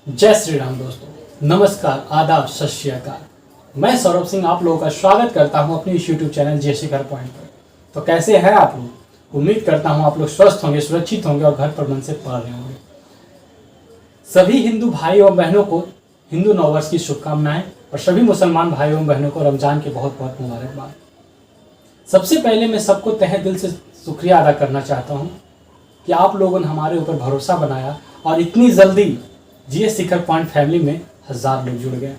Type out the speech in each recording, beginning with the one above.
जय श्री राम दोस्तों, नमस्कार, आदाब, सत श्री अकाल। मैं सौरभ सिंह आप लोगों का स्वागत करता हूं अपने इस यूट्यूब चैनल जय शिखर पॉइंट पर। तो कैसे हैं आप लोग? उम्मीद करता हूं आप लोग स्वस्थ होंगे, सुरक्षित होंगे और घर पर मन से पढ़ रहे होंगे। सभी हिंदू भाई और बहनों को हिंदू नववर्ष की शुभकामनाएं और सभी मुसलमान भाई और बहनों को रमजान की बहुत बहुत मुबारकबाद। सबसे पहले मैं सबको तहे दिल से शुक्रिया अदा करना चाहता हूँ कि आप लोगों ने हमारे ऊपर भरोसा बनाया और इतनी जल्दी जीएस शिखर पॉइंट फैमिली में 1000 लोग जुड़ गए।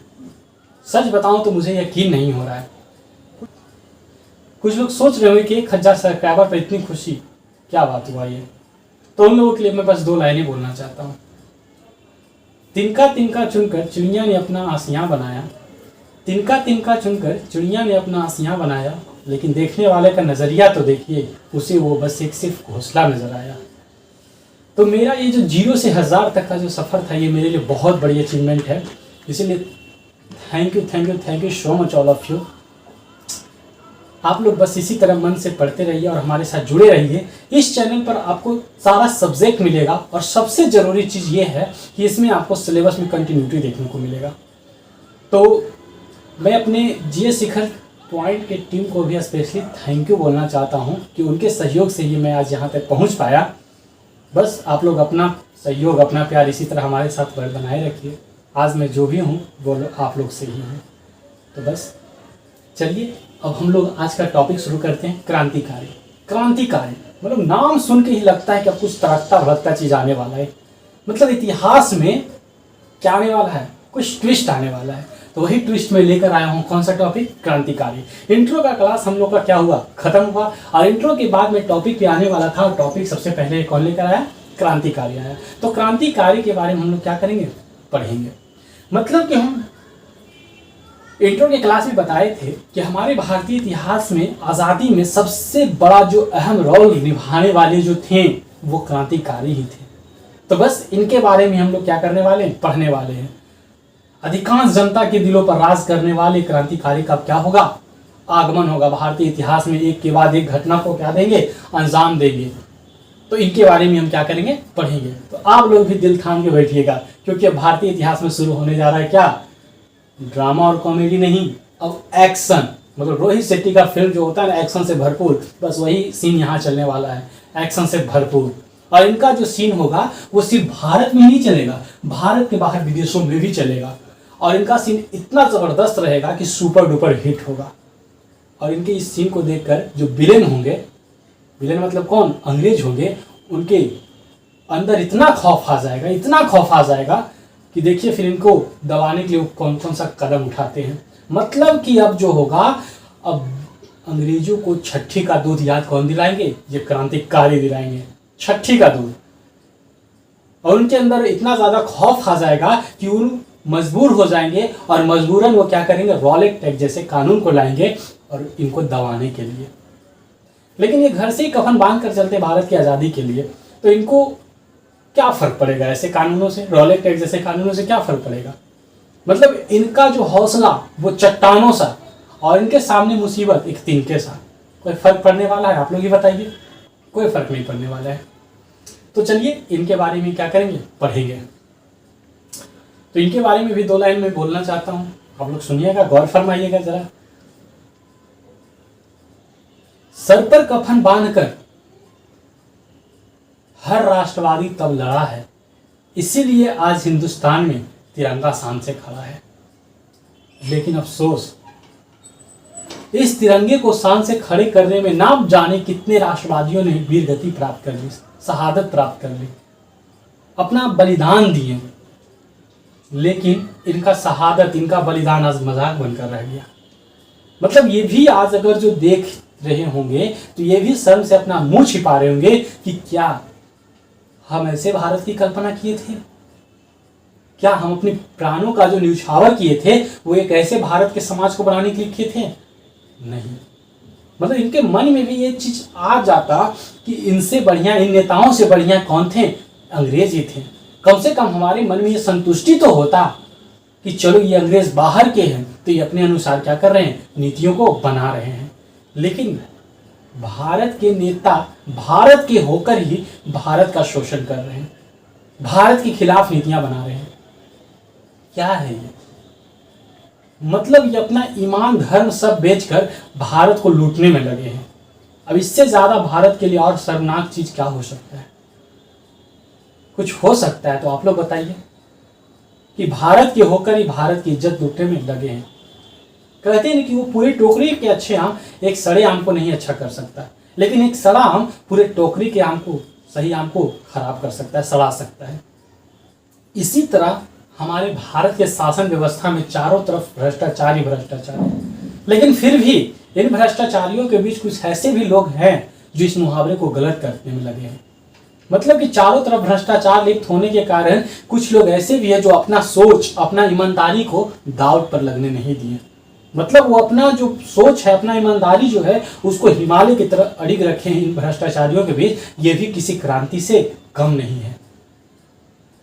सच बताऊं तो मुझे यकीन नहीं हो रहा है। कुछ लोग सोच रहे होंगे कि 1000 सब्सक्राइबर पर इतनी खुशी, क्या बात हुआ ये? तो उन लोगों के लिए मैं बस 2 लाइनें बोलना चाहता हूँ। तिनका तिनका चुनकर चिड़िया ने अपना आसियाँ बनाया, तिनका तिनका चुनकर चिड़िया ने अपना आसियाँ बनाया, लेकिन देखने वाले का नज़रिया तो देखिए, उसे वो बस एक सिर्फ घोंसला नजर आया। तो मेरा ये जो 0 से 1000 तक का जो सफ़र था, ये मेरे लिए बहुत बड़ी अचीवमेंट है। इसीलिए thank you so much all of you. आप लोग बस इसी तरह मन से पढ़ते रहिए और हमारे साथ जुड़े रहिए। इस चैनल पर आपको सारा सब्जेक्ट मिलेगा और सबसे ज़रूरी चीज़ ये है कि इसमें आपको सिलेबस में कंटिन्यूटी देखने को मिलेगा। तो मैं अपने जीएस शिखर पॉइंट के टीम को भी स्पेशली थैंक यू बोलना चाहता हूँ कि उनके सहयोग से ही मैं आज यहाँ तक पहुँच पाया। बस आप लोग अपना सहयोग, अपना प्यार इसी तरह हमारे साथ बनाए रखिए। आज मैं जो भी हूँ वो आप लोग से ही हूँ। तो बस चलिए अब हम लोग आज का टॉपिक शुरू करते हैं। क्रांतिकारी। क्रांतिकारी मतलब नाम सुन के ही लगता है कि अब कुछ तड़कता भड़कता चीज़ आने वाला है। मतलब इतिहास में क्या आने वाला है? कुछ ट्विस्ट आने वाला है। तो वही ट्विस्ट में लेकर आया हूँ। कौन सा टॉपिक? क्रांतिकारी। इंट्रो का क्लास हम लोग का क्या हुआ? खत्म हुआ। और इंट्रो के बाद में टॉपिक पे आने वाला था। टॉपिक सबसे पहले कौन लेकर आया? क्रांतिकारी आया। तो क्रांतिकारी के बारे में हम लोग क्या करेंगे? पढ़ेंगे। मतलब कि हम इंट्रो के क्लास में बताए थे कि हमारे भारतीय इतिहास में आज़ादी में सबसे बड़ा जो अहम रोल निभाने वाले जो थे वो क्रांतिकारी ही थे। तो बस इनके बारे में हम लोग क्या करने वाले हैं? पढ़ने वाले हैं। अधिकांश जनता के दिलों पर राज करने वाले क्रांतिकारी का क्या होगा? आगमन होगा। भारतीय इतिहास में एक के बाद एक घटना को क्या देंगे? अंजाम देंगे। तो इनके बारे में हम क्या करेंगे? पढ़ेंगे। तो आप लोग भी दिल थाम के बैठिएगा, क्योंकि अब भारतीय इतिहास में शुरू होने जा रहा है क्या? ड्रामा और कॉमेडी नहीं, अब एक्शन। मतलब रोहित शेट्टी का फिल्म जो होता है ना, एक्शन से भरपूर, बस वही सीन यहाँ चलने वाला है, एक्शन से भरपूर। और इनका जो सीन होगा वो सिर्फ भारत में ही नहीं चलेगा, भारत के बाहर विदेशों में भी चलेगा। और इनका सीन इतना ज़बरदस्त रहेगा कि सुपर डुपर हिट होगा। और इनके इस सीन को देखकर जो विलेन होंगे, विलेन मतलब कौन? अंग्रेज होंगे, उनके अंदर इतना खौफ आ जाएगा, इतना खौफ आ जाएगा कि देखिए फिर इनको दबाने के लिए कौन कौन सा कदम उठाते हैं। मतलब कि अब जो होगा, अब अंग्रेजों को छठी का दूध याद कौन दिलाएंगे? ये क्रांतिकारी दिलाएंगे, छठी का दूध। और उनके अंदर इतना ज़्यादा खौफ आ जाएगा कि उन मजबूर हो जाएंगे और मजबूरन वो क्या करेंगे? रॉलेट टैक्स जैसे कानून को लाएंगे और इनको दबाने के लिए। लेकिन ये घर से ही कफन बांध कर चलते भारत की आज़ादी के लिए, तो इनको क्या फ़र्क पड़ेगा ऐसे कानूनों से? रॉलेट टैक्स जैसे कानूनों से क्या फ़र्क पड़ेगा? मतलब इनका जो हौसला वो चट्टानों सा, और इनके सामने मुसीबत एक तिनके सा। कोई फ़र्क पड़ने वाला है? आप लोग ही बताइए। कोई फ़र्क नहीं पड़ने वाला है। तो चलिए इनके बारे में क्या करेंगे? पढ़ेंगे। तो इनके बारे में भी 2 लाइन में बोलना चाहता हूँ, आप लोग सुनिएगा, गौर फरमाइएगा जरा। सर पर कफन बांधकर हर राष्ट्रवादी तब लड़ा है, इसीलिए आज हिंदुस्तान में तिरंगा शान से खड़ा है। लेकिन अफसोस, इस तिरंगे को शान से खड़े करने में ना जाने कितने राष्ट्रवादियों ने वीर गति प्राप्त कर ली, शहादत प्राप्त कर ली, अपना बलिदान दिए। लेकिन इनका शहादत, इनका बलिदान आज मजाक बनकर रह गया। मतलब ये भी आज अगर जो देख रहे होंगे तो ये भी शर्म से अपना मुंह छिपा रहे होंगे कि क्या हम ऐसे भारत की कल्पना किए थे? क्या हम अपने प्राणों का जो न्यौछावर किए थे वो एक ऐसे भारत के समाज को बनाने के लिए किए थे? नहीं। मतलब इनके मन में भी ये चीज आ जाता कि इनसे बढ़िया, इन नेताओं से बढ़िया कौन थे? अंग्रेज ही थे। कम से कम हमारे मन में ये संतुष्टि तो होता कि चलो ये अंग्रेज बाहर के हैं तो ये अपने अनुसार क्या कर रहे हैं? नीतियों को बना रहे हैं। लेकिन भारत के नेता भारत के होकर ही भारत का शोषण कर रहे हैं, भारत के खिलाफ नीतियां बना रहे हैं। क्या है ये? मतलब ये अपना ईमान धर्म सब बेचकर भारत को लूटने में लगे हैं। अब इससे ज्यादा भारत के लिए और शर्मनाक चीज क्या हो सकता है? कुछ हो सकता है तो आप लोग बताइए कि भारत के होकर ही भारत की इज्जत लूटने में लगे हैं। कहते हैं कि वो पूरी टोकरी के अच्छे आम एक सड़े आम को नहीं अच्छा कर सकता, लेकिन एक सड़ा आम पूरे टोकरी के आम को, सही आम को खराब कर सकता है, सड़ा सकता है। इसी तरह हमारे भारत के शासन व्यवस्था में चारों तरफ भ्रष्टाचार ही भ्रष्टाचार है, लेकिन फिर भी इन भ्रष्टाचारियों के बीच कुछ ऐसे भी लोग हैं जो इस मुहावरे को गलत करने में लगे हैं। मतलब कि चारों तरफ भ्रष्टाचार लिप्त होने के कारण कुछ लोग ऐसे भी हैं जो अपना सोच, अपना ईमानदारी को दांव पर लगने नहीं दिए। मतलब वो अपना जो सोच है, अपना ईमानदारी जो है, उसको हिमालय की तरह अड़िग रखे हैं इन भ्रष्टाचारियों के बीच। ये भी किसी क्रांति से कम नहीं है।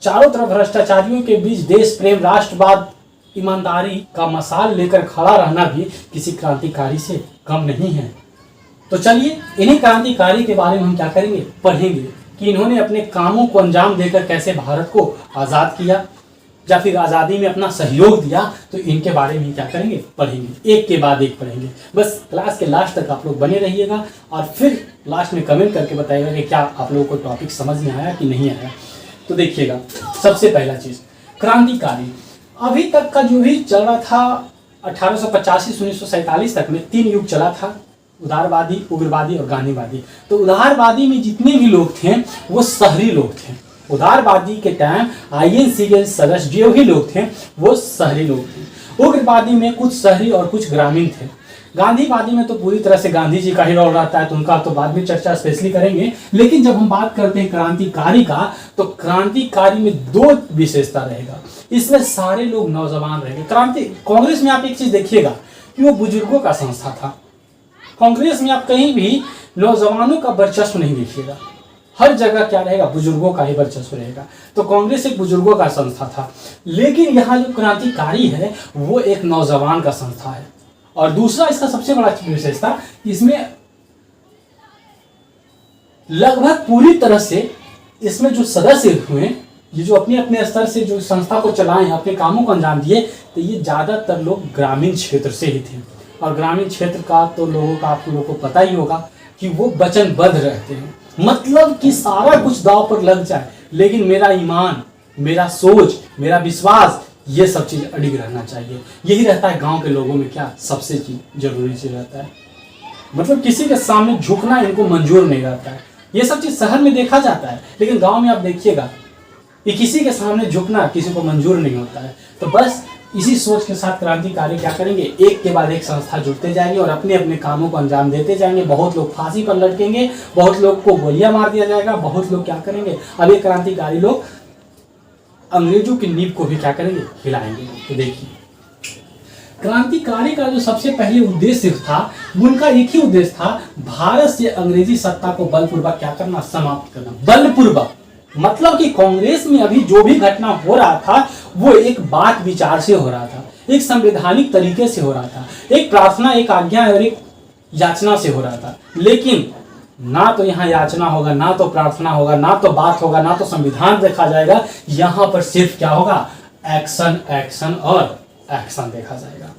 चारों तरफ भ्रष्टाचारियों के बीच देश प्रेम, राष्ट्रवाद, ईमानदारी का मसाल लेकर खड़ा रहना भी किसी क्रांतिकारी से कम नहीं है। तो चलिए इन्हीं क्रांतिकारी के बारे में हम क्या करेंगे, पढ़ेंगे कि इन्होंने अपने कामों को अंजाम देकर कैसे भारत को आज़ाद किया या फिर आज़ादी में अपना सहयोग दिया। तो इनके बारे में क्या करेंगे, पढ़ेंगे, एक के बाद एक पढ़ेंगे। बस क्लास के लास्ट तक आप लोग बने रहिएगा और फिर लास्ट में कमेंट करके बताइएगा कि क्या आप लोगों को टॉपिक समझ में आया कि नहीं आया। तो देखिएगा, सबसे पहला चीज क्रांतिकारी। अभी तक का जो भी चल रहा था 1885 से 1947 तक में 3 युग चला था, उदारवादी, उग्रवादी और गांधीवादी। तो उदारवादी में जितने भी लोग थे वो शहरी लोग थे। उदारवादी के टाइम आईएनसी के सदस्य जो भी लोग थे वो शहरी लोग थे। उग्रवादी में कुछ शहरी और कुछ ग्रामीण थे। गांधीवादी में तो पूरी तरह से गांधी जी का ही रोल रहता है, तो उनका तो बाद में चर्चा स्पेशली करेंगे। लेकिन जब हम बात करते हैं क्रांतिकारी का, तो क्रांतिकारी में 2 विशेषता रहेगा। इसमें सारे लोग नौजवान रहेंगे। कांग्रेस में आप एक चीज देखिएगा कि वो बुजुर्गों का संस्था था। कांग्रेस में आप कहीं भी नौजवानों का वर्चस्व नहीं देखिएगा, हर जगह क्या रहेगा, बुजुर्गों का ही वर्चस्व रहेगा। तो कांग्रेस एक बुजुर्गों का संस्था था। लेकिन यहाँ जो क्रांतिकारी है वो एक नौजवान का संस्था है। और दूसरा इसका सबसे बड़ा विशेषता, इसमें लगभग पूरी तरह से इसमें जो सदस्य हुए, ये जो अपने अपने स्तर से जो संस्था को चलाए, अपने कामों को अंजाम दिए, तो ये ज्यादातर लोग ग्रामीण क्षेत्र से ही थे। और ग्रामीण क्षेत्र का तो लोगों का, आप लोगों को पता ही होगा कि वो वचनबद्ध रहते हैं। मतलब कि सारा कुछ दांव पर लग जाए, लेकिन मेरा ईमान, मेरा सोच, मेरा विश्वास, ये सब चीज अडिग रहना चाहिए। यही रहता है गांव के लोगों में, क्या सबसे चीज जरूरी चीज रहता है। मतलब किसी के सामने झुकना इनको मंजूर नहीं रहता है। ये सब चीज शहर में देखा जाता है, लेकिन गांव में आप देखिएगा कि किसी के सामने झुकना किसी को मंजूर नहीं होता है। तो बस इसी सोच के साथ क्रांतिकारी क्या करेंगे, एक के बाद एक संस्था जुड़ते जाएंगे और अपने अपने कामों को अंजाम देते जाएंगे। बहुत लोग फांसी पर लटकेंगे, बहुत लोग को गोलियां मार दिया जाएगा, बहुत लोग क्या करेंगे, अब ये क्रांतिकारी लोग अंग्रेजों की नींव को भी क्या करेंगे, हिलाएंगे। तो देखिए क्रांतिकारी का जो सबसे पहले उद्देश्य था, उनका एक ही उद्देश्य था, भारत से अंग्रेजी सत्ता को बलपूर्वक क्या करना, समाप्त करना। बलपूर्वक मतलब कि कांग्रेस में अभी जो भी घटना हो रहा था वो एक बात विचार से हो रहा था, एक संवैधानिक तरीके से हो रहा था, एक प्रार्थना, एक आज्ञा और एक याचना से हो रहा था। लेकिन ना तो यहाँ याचना होगा, ना तो प्रार्थना होगा, ना तो बात होगा, ना तो संविधान देखा जाएगा। यहाँ पर सिर्फ क्या होगा, एक्शन, एक्शन और एक्शन देखा जाएगा।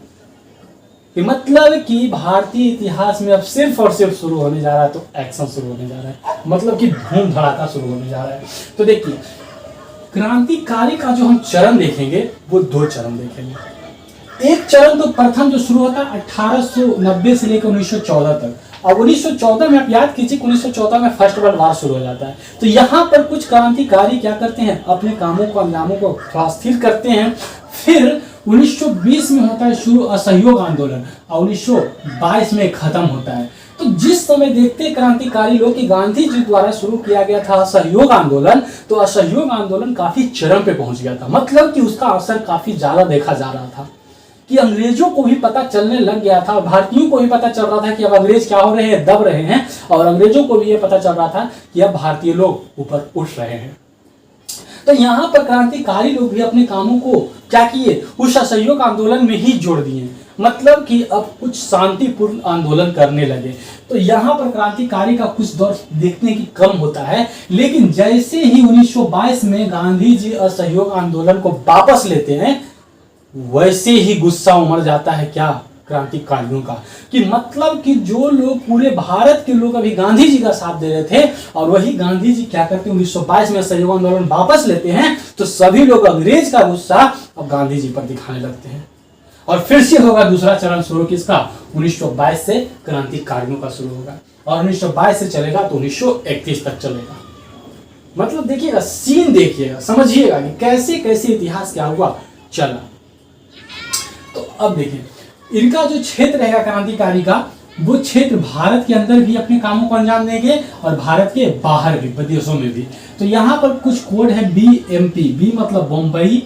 मतलब कि भारतीय इतिहास में अब सिर्फ और सिर्फ शुरू होने जा रहा है, तो एक्शन शुरू होने जा रहा है। मतलब कि धूम धड़ाका शुरू होने जा रहा है। तो देखिए क्रांतिकारी का जो हम चरण देखेंगे वो 2 चरण देखेंगे। एक चरण तो प्रथम जो शुरू होता है 1890 से लेकर 1914 तक। अब 1914 में आप याद कीजिए, 1914 में फर्स्ट वर्ल्ड वॉर शुरू हो जाता है। तो यहाँ पर कुछ क्रांतिकारी क्या करते हैं, अपने कामों को, अंजामों को थोड़ा स्थिर करते हैं। फिर 1920 में होता है शुरू असहयोग आंदोलन और 1922 में खत्म होता है। तो जिस समय देखते क्रांतिकारी लोग कि गांधी जी द्वारा शुरू किया गया था असहयोग आंदोलन, तो असहयोग आंदोलन काफी चरम पे पहुंच गया था। मतलब कि उसका असर काफी ज्यादा देखा जा रहा था कि अंग्रेजों को भी पता चलने लग गया था, भारतीयों को भी पता चल रहा था कि अब अंग्रेज क्या हो रहे हैं, दब रहे हैं। और अंग्रेजों को भी ये पता चल रहा था कि अब भारतीय लोग ऊपर उठ रहे हैं। तो यहाँ पर क्रांतिकारी लोग भी अपने कामों को क्या किए, उस असहयोग आंदोलन में ही जोड़ दिए। मतलब कि अब कुछ शांतिपूर्ण आंदोलन करने लगे। तो यहाँ पर क्रांतिकारी का कुछ दौर देखने की कम होता है। लेकिन जैसे ही 1922 में गांधी जी असहयोग आंदोलन को वापस लेते हैं, वैसे ही गुस्सा उमड़ जाता है क्या क्रांतिकारियों का, कि मतलब कि जो लोग पूरे भारत के लोग अभी गांधी जी का साथ दे रहे थे और वही गांधी जी क्या करते हैं 1922 में असहयोग आंदोलन वापस लेते हैं, तो सभी लोग अंग्रेज का गुस्सा अब गांधी जी पर दिखाने लगते हैं। और फिर से होगा दूसरा चरण शुरू किसका, 1922 से क्रांतिकारियों का शुरू होगा और 1922 से चलेगा तो 1931 तक चलेगा। मतलब देखिएगा, सीन देखिएगा, समझिएगा कि कैसे कैसे इतिहास क्या हुआ चला। तो अब देखिए, इनका जो क्षेत्र रहेगा क्रांतिकारी का, वो क्षेत्र भारत के अंदर भी अपने कामों को अंजाम देंगे और भारत के बाहर भी, विदेशों में भी। तो यहाँ पर कुछ कोड है BMP, बी मतलब बम्बई,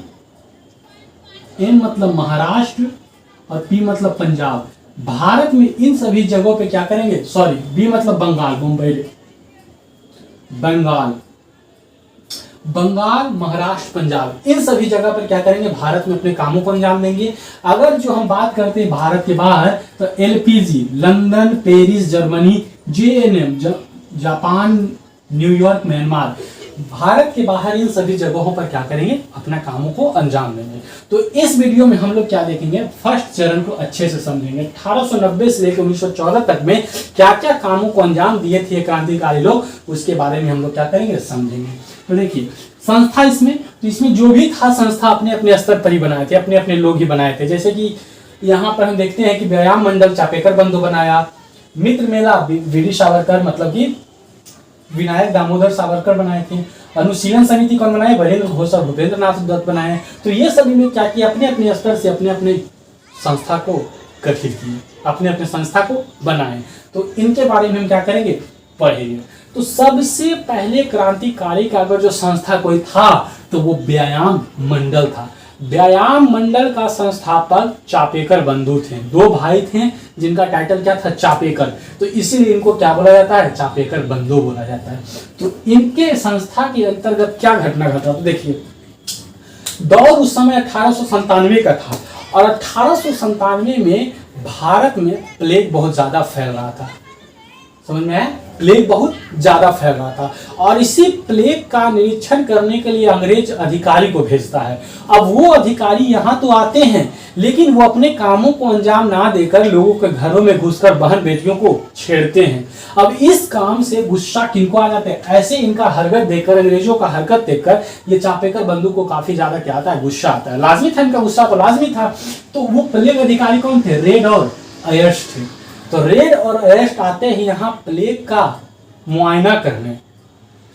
M मतलब महाराष्ट्र और P मतलब पंजाब। भारत में इन सभी जगहों पे क्या करेंगे, सॉरी B मतलब बंगाल, मुंबई, बंगाल, बंगाल, महाराष्ट्र, पंजाब, इन सभी जगह पर क्या करेंगे, भारत में अपने कामों को अंजाम देंगे। अगर जो हम बात करते हैं भारत के बाहर, तो LPG, London, Paris, Germany, JNM, Japan, New York, Myanmar, Bharat के बाहर इन सभी जगहों पर क्या करेंगे, अपना कामों को अंजाम देंगे। तो इस वीडियो में हम लोग क्या देखेंगे, फर्स्ट चरण को अच्छे से समझेंगे। 1890 से लेकर 1914 तक में क्या क्या कामों को अंजाम दिए थे क्रांतिकारी लोग, उसके बारे में हम लोग क्या करेंगे, समझेंगे। तो देखिए, संस्था इसमें, तो इसमें जो भी था संस्था अपने अपने स्तर पर ही बनाए थे, अपने अपने लोग ही बनाए थे। जैसे कि यहाँ पर हम देखते हैं कि व्यायाम मंडल चापेकर बंधु बनाया, मित्र मेला वीडी सावरकर मतलब कि विनायक दामोदर सावरकर बनाए थे, अनुशीलन समिति कौन बनाए, वरेंद्र घोष और भूपेंद्र नाथ दत्त बनाए। तो ये सभी लोग क्या किए, अपने अपने स्तर से अपने अपने संस्था को गठित किए, अपने अपने संस्था को बनाए। तो इनके बारे में हम क्या करेंगे, पढ़ेंगे। तो सबसे पहले क्रांतिकारी का अगर जो संस्था कोई था तो वो व्यायाम मंडल था। व्यायाम मंडल का संस्थापक चापेकर बंधु थे, दो भाई थे जिनका टाइटल क्या था, चापेकर। तो इसीलिए इनको क्या बोला जाता है, चापेकर बंधु बोला जाता है। तो इनके संस्था के अंतर्गत क्या घटना घटा, तो देखिए, दौर उस समय 1897 का था और 1897 में भारत में प्लेग बहुत ज्यादा फैल रहा था। समझ में आया, प्लेग बहुत ज्यादा फैल रहा था और इसी प्लेग का निरीक्षण करने के लिए अंग्रेज अधिकारी को भेजता है। अब वो अधिकारी यहाँ तो आते हैं, लेकिन वो अपने कामों को अंजाम ना देकर लोगों के घरों में घुसकर बहन बेटियों को छेड़ते हैं। अब इस काम से गुस्सा किनको आ जाता है, ऐसे इनका हरकत देखकर, अंग्रेजों का हरकत देखकर ये चापेकर बंधु को काफी ज्यादा क्या आता है, गुस्सा आता है। लाजमी था, इनका गुस्सा तो लाजमी था। तो वो प्लेग अधिकारी कौन थे, रेड और अयर्स्ट थे। तो रेड और अरेस्ट आते ही यहाँ प्लेग का मुआयना करने,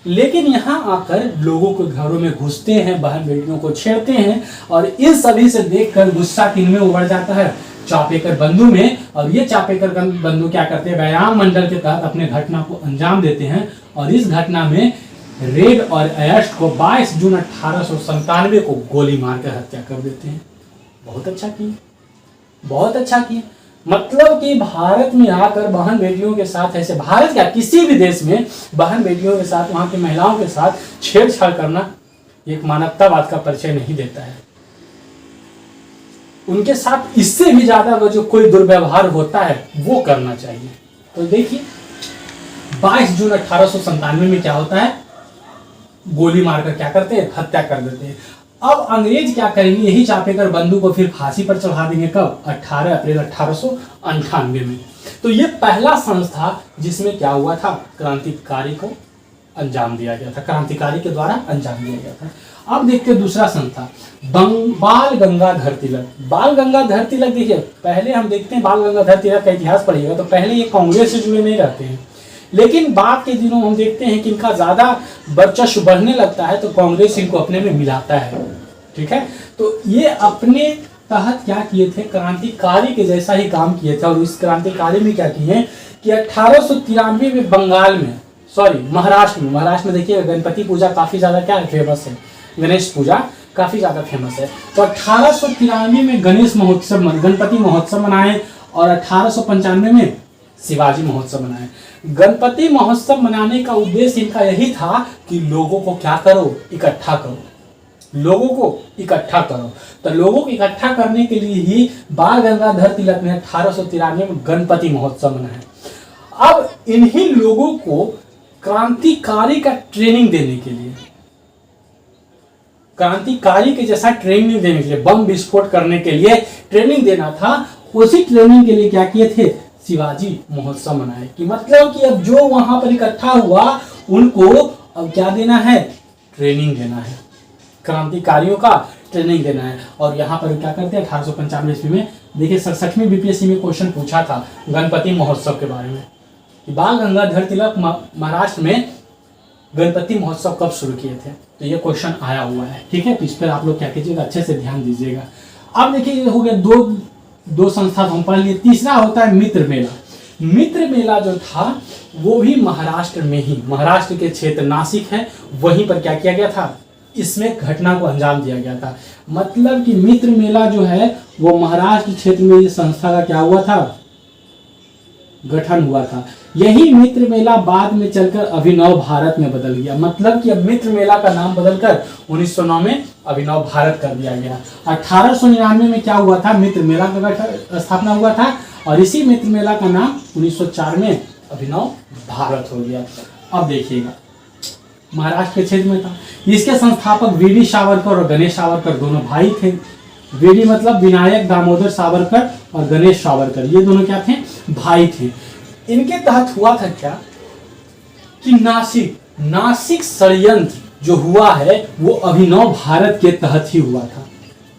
लेकिन यहाँ आकर लोगों के घरों में घुसते हैं, बहन बेटियों को छेड़ते हैं और इन सभी से देखकर गुस्सा किनमें उभर जाता है, चापेकर बंधु में। और ये चापेकर बंधु क्या करते हैं, व्यायाम मंडल के तहत अपने घटना को अंजाम देते हैं और इस घटना में रेड और अरेस्ट को 22 जून 1897 को गोली मारकर हत्या कर देते हैं। बहुत अच्छा किए, बहुत अच्छा किए। मतलब कि भारत में आकर बहन बेटियों के साथ ऐसे, भारत क्या किसी भी देश में बहन बेटियों के साथ, वहां की महिलाओं के साथ छेड़छाड़ करना एक मानवतावाद का परिचय नहीं देता है। उनके साथ इससे भी ज्यादा अगर जो कोई दुर्व्यवहार होता है वो करना चाहिए। तो देखिए, 22 जून 1897 में क्या होता है, गोली मारकर क्या करते हैं, हत्या कर देते हैं। अब अंग्रेज क्या करेंगे, यही चापेकर बंधु को फिर फांसी पर चढ़ा देंगे। कब, 18 अप्रैल 1898 में। तो ये पहला संस्था जिसमें क्या हुआ था, क्रांतिकारी को अंजाम दिया गया था, क्रांतिकारी के द्वारा अंजाम दिया गया था। अब देखते हैं दूसरा संस्था, बाल गंगाधर तिलक। बाल गंगाधर तिलक, देखिए पहले हम देखते हैं बाल गंगाधर तिलक का इतिहास पढ़िएगा तो पहले ये कांग्रेस से जुड़े नहीं रहते हैं, लेकिन बाद के दिनों हम देखते हैं कि इनका ज्यादा वर्चस्व बढ़ने लगता है तो कांग्रेस इनको अपने में मिलाता है। ठीक है, तो ये अपने तहत क्या किए थे, क्रांतिकारी के जैसा ही काम किए थे। और इस क्रांतिकारी में क्या किए कि 1893 में बंगाल में, सॉरी महाराष्ट्र में देखिए गणपति पूजा काफी ज्यादा क्या है, फेमस है, गणेश पूजा काफी ज्यादा फेमस है। तो 1893 में गणेश महोत्सव, गणपति महोत्सव मनाए और 1895 में शिवाजी महोत्सव मनाए। गणपति महोत्सव मनाने का उद्देश्य इनका यही था कि लोगों को क्या करो, इकट्ठा करो, लोगों को इकट्ठा करो। तो लोगों को इकट्ठा करने के लिए ही बाल गंगाधर तिलक ने 1893 में गणपति महोत्सव मनाया। अब इन्हीं लोगों को क्रांतिकारी का ट्रेनिंग देने के लिए क्रांतिकारी के जैसा ट्रेनिंग देने के लिए, बम विस्फोट करने के लिए ट्रेनिंग देना था, उसी ट्रेनिंग के लिए क्या किए थे, शिवाजी महोत्सव मनाए। कि मतलब कि अब जो वहां पर इकट्ठा हुआ उनको अब क्या देना है, ट्रेनिंग देना है, क्रांतिकारियों का ट्रेनिंग देना है। और यहाँ पर क्या करते हैं 1895 ईस्वी में, देखिए 67वीं बीपीएससी में क्वेश्चन पूछा था गणपति महोत्सव के बारे में, कि बाल गंगाधर तिलक महाराष्ट्र में गणपति महोत्सव कब शुरू किए थे, तो ये क्वेश्चन आया हुआ है। ठीक है, तो इस पर आप लोग क्या कीजिएगा, अच्छे से ध्यान दीजिएगा। अब देखिए ये हो गया दो संस्था हम पढ़ लिए। तीसरा होता है मित्र मेला। मित्र मेला जो था वो भी महाराष्ट्र में ही, महाराष्ट्र के क्षेत्र नासिक है, वहीं पर क्या किया गया था, इसमें घटना को अंजाम दिया गया था। मतलब कि मित्र मेला जो है वो महाराष्ट्र क्षेत्र में इस संस्था का क्या हुआ था, गठन हुआ था। यही मित्र मेला बाद में चलकर अभिनव भारत में बदल गया। मतलब कि अब मित्र मेला का नाम बदलकर 1909 में अभिनव भारत कर दिया गया। 1899 में क्या हुआ था, मित्र मेला का स्थापना हुआ था, और इसी मित्र मेला का नाम 1904 में अभिनव भारत हो गया। अब देखिएगा महाराष्ट्र के क्षेत्र में था। इसके संस्थापक वीडी सावरकर और गणेश सावरकर दोनों भाई थे। वीडी मतलब विनायक दामोदर सावरकर, और गणेश सावरकर ये दोनों क्या थे, भाई थे। इनके तहत हुआ था क्या कि नासिक षड्यंत्र जो हुआ है वो अभिनव भारत के तहत ही हुआ था।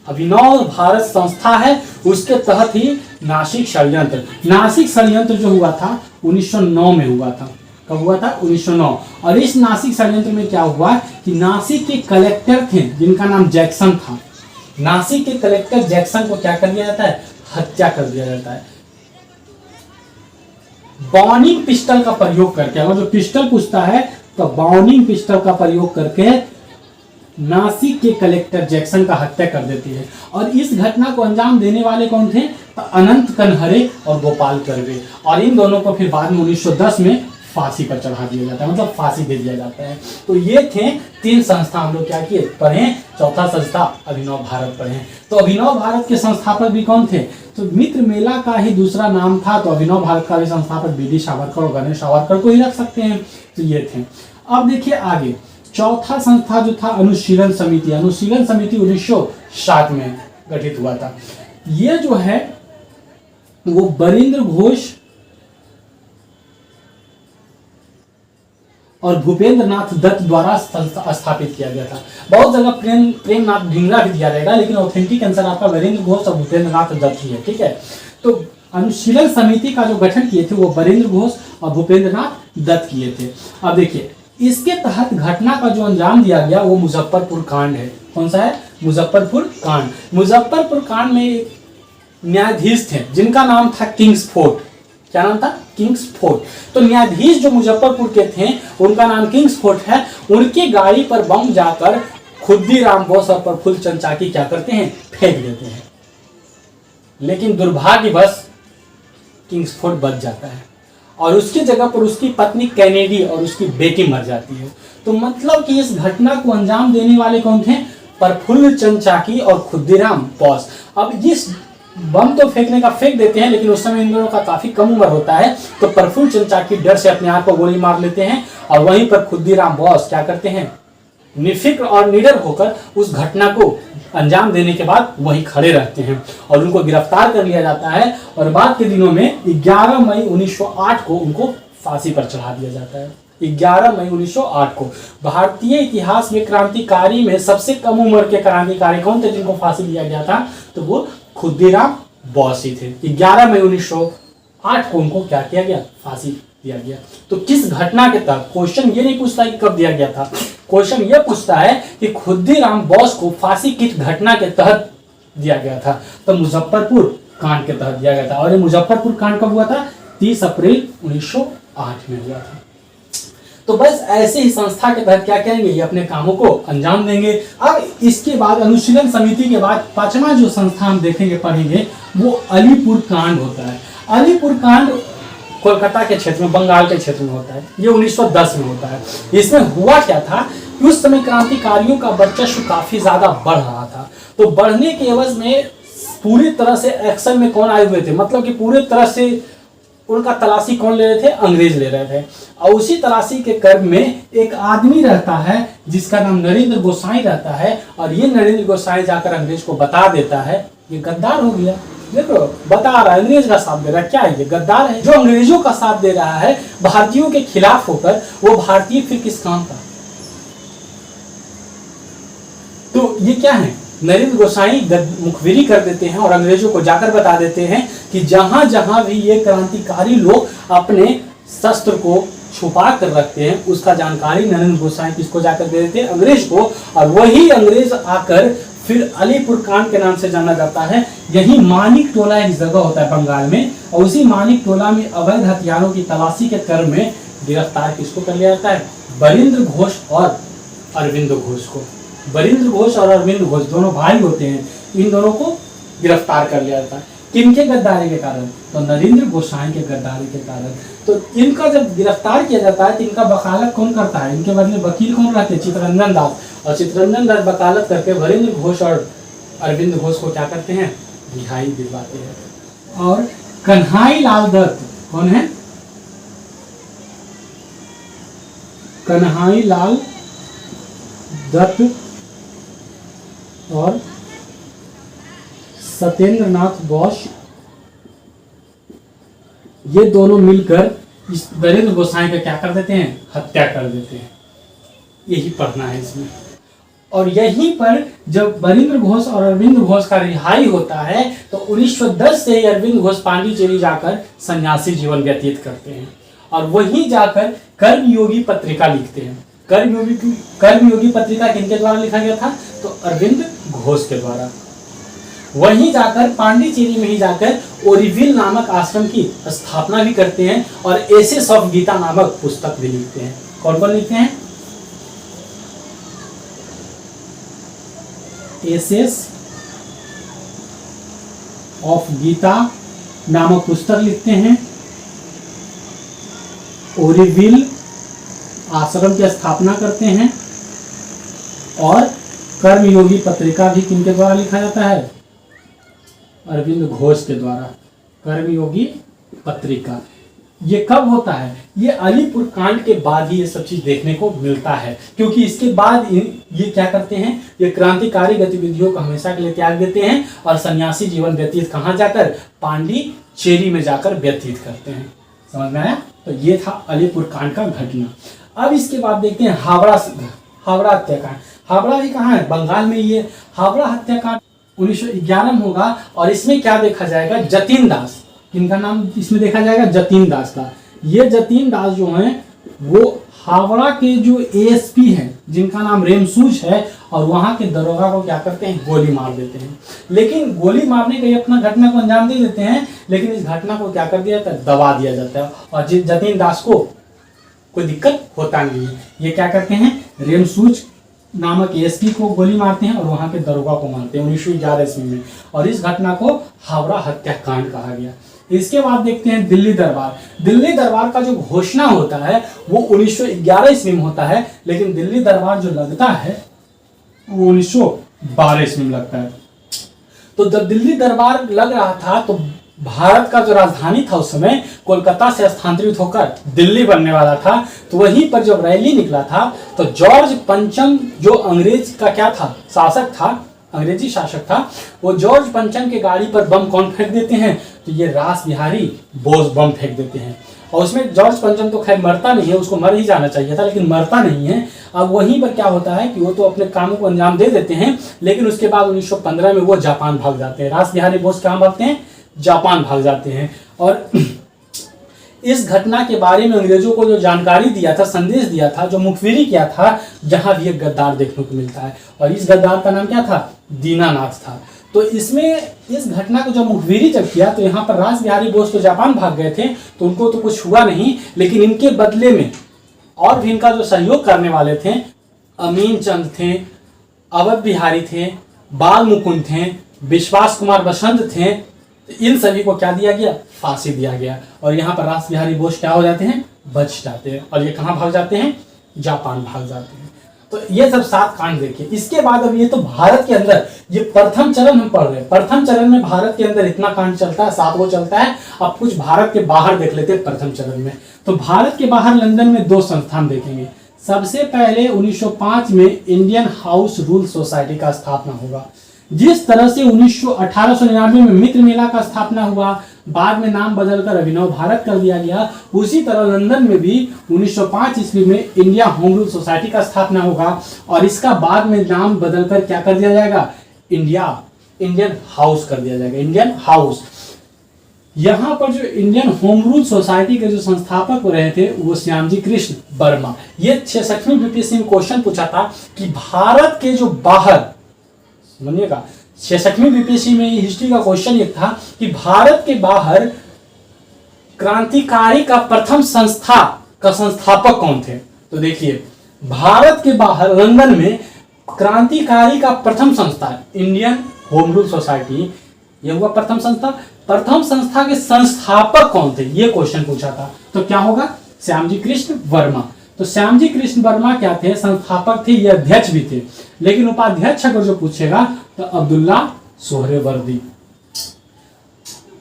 अभिनव भारत संस्था है, उसके तहत ही नासिक षड्यंत्र जो हुआ था 1909 में हुआ था। कब हुआ था, 1909। और इस नासिक षड्यंत्र में क्या हुआ कि नासिक के कलेक्टर थे जिनका नाम जैक्सन था, नासिक के कलेक्टर जैक्सन को क्या कर दिया जाता है, हत्या कर दिया जाता है। बाउनिंग पिस्टल का प्रयोग करके, अगर जो पिस्टल पूछता है तो बाउनिंग पिस्टल का प्रयोग करके नासिक के कलेक्टर जैक्सन का हत्या कर देती है। और इस घटना को अंजाम देने वाले कौन थे, तो अनंत कनहरे और गोपाल कर्वे। और इन दोनों को फिर बाद में 1910 में फांसी पर चढ़ा दिया जाता है, मतलब फांसी दे दिया जाता है। तो ये थे तीन संस्था हम लोग क्या किए, पढ़े। चौथा संस्था अभिनव भारत पढ़े। तो अभिनव भारत के संस्थापक भी कौन थे, तो मित्र मेला का ही दूसरा नाम था, तो अभिनव भारत का भी संस्थापक वीडी सावरकर और गणेश सावरकर को ही रख सकते हैं। तो ये थे। अब देखिए आगे चौथा संस्था जो था अनुशीलन समिति। अनुशीलन समिति 1907 में गठित हुआ था। ये जो है वो बरिंद्र घोष और भूपेंद्र नाथ दत्त द्वारा स्थापित किया गया था। बहुत जगह प्रेमनाथ ढींगरा भी दिया रहेगा, लेकिन ऑथेंटिक आंसर आपका बरिंद्र घोष और भूपेंद्र नाथ दत्त ही है। ठीक है, तो अनुशीलन समिति का जो गठन किए थे वो बरिंद्र घोष और भूपेंद्र नाथ दत्त किए थे। अब देखिए इसके तहत घटना का जो अंजाम दिया गया वो मुजफ्फरपुर कांड है। कौन सा है, मुजफ्फरपुर कांड। मुजफ्फरपुर कांड में न्यायाधीश थे जिनका नाम था किंग्सफोर्ड। क्या नाम था, किंग्सफोर्ड। तो न्यायाधीश जो मुजफ्फरपुर के थे उनका नाम किंग्सफोर्ड है। उनकी गाड़ी पर बम जाकर खुद्दीराम बोस और प्रफुल्ल चंद्र चाकी क्या करते हैं, फेंक देते हैं। लेकिन दुर्भाग्यवश किंग्सफोर्ड बच जाता है और उसकी जगह पर उसकी पत्नी कैनेडी और उसकी बेटी मर जाती है। तो मतलब कि इस घटना को अंजाम देने वाले कौन थे, प्रफुल्ल चंद्र चाकी और खुद्दीराम बोस। अब इस बम तो फेंकने का फेंक देते हैं, लेकिन उस समय इन दोनों का काफी कम उम्र होता है, तो प्रफुल्ल चंद्र चाकी डर से अपने आप को गोली मार लेते हैं। और वहीं पर खुद्दीराम बोस क्या करते हैं, निफिक्र और निडर होकर उस घटना को अंजाम देने के बाद वहीं खड़े रहते हैं और उनको गिरफ्तार कर लिया जाता है। और बाद के दिनों में 11 मई 1908 को उनको फांसी पर चढ़ा दिया जाता है। 11 मई 1908 को। भारतीय इतिहास में क्रांतिकारी में सबसे कम उम्र के क्रांतिकारी कौन थे जिनको फांसी दिया गया था, तो वो खुद्दीराम बोस ही थे। 11 मई 1908 को उनको क्या किया गया, फांसी दिया गया। तो किस घटना के तहत, क्वेश्चन ये नहीं पूछता कि कब दिया गया था, क्वेश्चन ये पूछता है कि खुद्दीराम बोस को फांसी किस घटना के तहत दिया गया था, तो मुजफ्फरपुर कांड के तहत दिया गया था। और ये मुजफ्फरपुर कांड कब हुआ था, 30 अप्रैल 1908 में हुआ था। तो बस ऐसे ही संस्था के तहत क्या करेंगे, ये अपने कामों को अंजाम देंगे। अब इसके बाद अनुशीलन समिति के बाद पांचवा जो संस्था हम देखेंगे पढ़ेंगे वो अलीपुर कांड होता है। अलीपुर कांड कोलकाता के क्षेत्र में, बंगाल के क्षेत्र में होता है। ये 1910 में होता है। इसमें हुआ क्या था कि उस समय क्रांतिकारियों का वर्चस्व काफी ज्यादा बढ़ रहा था। तो बढ़ने के एवज में पूरी तरह से एक्शन में कौन आए हुए थे, मतलब कि पूरी तरह से उनका तलाशी कौन ले रहे थे? अंग्रेज ले रहे थे। और उसी तलाशी के क्रम में एक आदमी रहता है जिसका नाम नरेंद्र गोसाई रहता है, और ये नरेंद्र गोसाई जाकर अंग्रेज को बता देता है ये गद्दार हो गया। देखो बता रहा है, अंग्रेज का साथ दे रहा है, क्या है ये? गद्दार है। जो अंग्रेजों का साथ दे रहा है भारतीयों के खिलाफ होकर, वो भारतीय फिर किस काम का? तो ये क्या है? नरेंद्र गोसाई मुखबिरी कर देते हैं और अंग्रेजों को जाकर बता देते हैं कि जहां जहां भी ये क्रांतिकारी लोग अपने शस्त्र को छुपा कर रखते हैं, उसका जानकारी नरेंद्र गोसाई किसको जाकर दे देते हैं? अंग्रेज को। और वही अंग्रेज आकर फिर अलीपुर कांड के नाम से जाना जाता है। यही मानिक टोला एक जगह होता है बंगाल में, और उसी मानिक टोला में अवैध हथियारों की तलाशी के क्रम में गिरफ्तार किसको कर लिया जाता है? बरिंद्र घोष और अरविंद घोष को। बरिंद्र घोष और अरविंद घोष दोनों भाई होते हैं, इन दोनों को गिरफ्तार कर लिया जाता है। किनके गद्दारी के कारण? तो नरेंद्र गोसाई के गद्दारी के कारण। तो इनका जब गिरफ्तार किया जाता है तो इनका वकालत कौन करता है? इनके बदले वकील कौन रहते हैं? चित्तरंजन दास। और चित्तरंजन दास वकालत करके बरिंद्र घोष और अरविंद घोष को क्या करते हैं? रिहाई दिलवाते हैं। और कन्हाई लाल दत्त कौन है? कन्हाई लाल दत्त और सत्येंद्र नाथ बोस, ये दोनों मिलकर इस नरेंद्र गोसाई का क्या कर देते हैं? हत्या कर देते हैं। यही पढ़ना है इसमें। और यहीं पर जब बरिंद्र घोष और अरविंद घोष का रिहाई होता है तो 1910 से अरविंद घोष पांडिचेरी जाकर सन्यासी जीवन व्यतीत करते हैं, और वहीं जाकर कर्मयोगी पत्रिका लिखते हैं। कर्मयोगी पत्रिका किनके द्वारा लिखा गया था? तो अरविंद घोष के द्वारा। वहीं जाकर पांडिचेरी में ही जाकर ओरिविल नामक आश्रम की स्थापना भी करते हैं, और एसेस ऑफ गीता नामक पुस्तक भी लिखते हैं। कौन कौन लिखते हैं? एसेस ऑफ गीता नामक पुस्तक लिखते हैं, ओरिविल आश्रम की स्थापना करते हैं, और कर्मयोगी पत्रिका भी किनके द्वारा लिखा जाता है? अरविंद घोष के द्वारा। कर्मयोगी पत्रिका ये कब होता है? ये अलीपुर कांड के बाद ही ये सब चीज देखने को मिलता है, क्योंकि इसके बाद ये क्या करते हैं? ये क्रांतिकारी गतिविधियों को हमेशा के लिए त्याग देते हैं और सन्यासी जीवन व्यतीत कहाँ जाकर? पांडिचेरी में जाकर व्यतीत करते हैं। समझ में आया? तो ये था अलीपुर कांड का घटना। अब इसके बाद देखते हैं हावड़ा हत्याकांड। हावड़ा भी कहाँ है? बंगाल में। ये हावड़ा हत्याकांड 1911 में होगा, और इसमें क्या देखा जाएगा? जतीन दास। किनका नाम इसमें देखा जाएगा? जतीन दास का। ये जतीन दास जो हैं वो हावड़ा के जो एएसपी हैं जिनका नाम रेमसूज है, और वहां के दरोगा को क्या करते हैं? गोली मार देते हैं। लेकिन गोली मारने का ये अपना घटना को अंजाम दे देते हैं, लेकिन इस घटना को क्या कर दिया जाता है? दबा दिया जाता है, और जतीन दास को कोई दिक्कत होता नहीं है। ये क्या करते हैं? रेमसूज नामक एएसपी को गोली मारते हैं और वहां के दरोगा को मारते हैं 1911 ईस्वी में, और इस घटना को हावड़ा हत्याकांड कहा गया। इसके बाद देखते हैं दिल्ली दरबार। दिल्ली दरबार का जो घोषणा होता है वो 1911 ईस्वी में होता है, लेकिन दिल्ली दरबार जो लगता है वो 1912 ईस्वी में लगता है। तो जब दिल्ली दरबार लग रहा था तो भारत का जो राजधानी था उस समय कोलकाता से स्थानांतरित होकर दिल्ली बनने वाला था। तो वहीं पर जब रैली निकला था तो जॉर्ज पंचम जो अंग्रेज का क्या था? शासक था, अंग्रेजी शासक था। वो जॉर्ज पंचम के गाड़ी पर बम कौन फेंक देते हैं? तो ये रास बिहारी बोस बम फेंक देते हैं, और उसमें जॉर्ज पंचम तो खैर मरता नहीं है, उसको मर ही जाना चाहिए था, लेकिन मरता नहीं है। अब वहीं पर क्या होता है कि वो तो अपने कामों को अंजाम दे देते हैं, लेकिन उसके बाद 1915 में वो जापान भाग जाते हैं। रास बिहारी बोस कहाँ भागते हैं? जापान भाग जाते हैं। और इस घटना के बारे में अंग्रेजों को जो जानकारी दिया था, संदेश दिया था, जो मुखबिरी किया था, जहां भी एक गद्दार देखने को मिलता है, और इस गद्दार का नाम क्या था? दीनानाथ था। तो इसमें इस घटना को जब मुखबिरी जब किया तो यहाँ पर रास बिहारी बोस तो जापान भाग गए थे, तो उनको तो कुछ हुआ नहीं, लेकिन इनके बदले में और भी इनका जो सहयोग करने वाले थे, अमीन चंद थे, अवध बिहारी थे, बाल मुकुंद थे, विश्वास कुमार बसंत थे, इन सभी को क्या दिया गया? फांसी दिया गया। और यहाँ पर रास बिहारी बोस क्या हो जाते हैं? बच जाते हैं, और ये कहाँ भाग जाते हैं? जापान भाग जाते हैं। तो ये सब 7 कांड देखिए। इसके बाद अब ये तो भारत के अंदर ये प्रथम चरण हम पढ़ रहे हैं। प्रथम चरण में भारत के अंदर इतना कांड चलता है, 7 वो चलता है। अब कुछ भारत के बाहर देख लेते हैं प्रथम चरण में। तो भारत के बाहर लंदन में 2 संस्थान देखेंगे। सबसे पहले 1905 में इंडियन हाउस रूल सोसाइटी का स्थापना होगा। जिस तरह से 1899 में मित्र मेला का स्थापना हुआ, बाद में नाम बदलकर अभिनव भारत कर दिया गया, उसी तरह लंदन में भी 1905 ईस्वी में इंडिया होम रूल सोसाइटी का स्थापना होगा और इसका बाद में नाम बदलकर क्या कर दिया जाएगा, इंडियन हाउस कर दिया जाएगा, इंडियन हाउस। यहां पर जो इंडियन होम रूल सोसाइटी के जो संस्थापक रहे थे वो श्यामजी कृष्ण वर्मा। ये 66वीं बीपीएससी में क्वेश्चन पूछा था कि भारत के जो बाहर, सुनिएगा 66वीं बीपीएससी में हिस्ट्री का क्वेश्चन ये था कि भारत के बाहर क्रांतिकारी का प्रथम संस्था का संस्थापक कौन थे। तो देखिए भारत के बाहर लंदन में क्रांतिकारी का प्रथम संस्था इंडियन होम रूल सोसाइटी, ये हुआ प्रथम संस्था। प्रथम संस्था के संस्थापक कौन थे ये क्वेश्चन पूछा था। तो क्या होगा, श्यामजी कृष्ण वर्मा। तो श्यामजी कृष्ण वर्मा क्या थे, संस्थापक थे, ये अध्यक्ष भी थे। लेकिन उपाध्यक्ष अगर जो पूछेगा तो Abdullah Suhrawardy.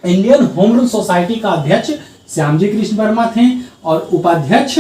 Indian home rule society का अध्यक्ष श्यामजी कृष्ण वर्मा थे और उपाध्यक्ष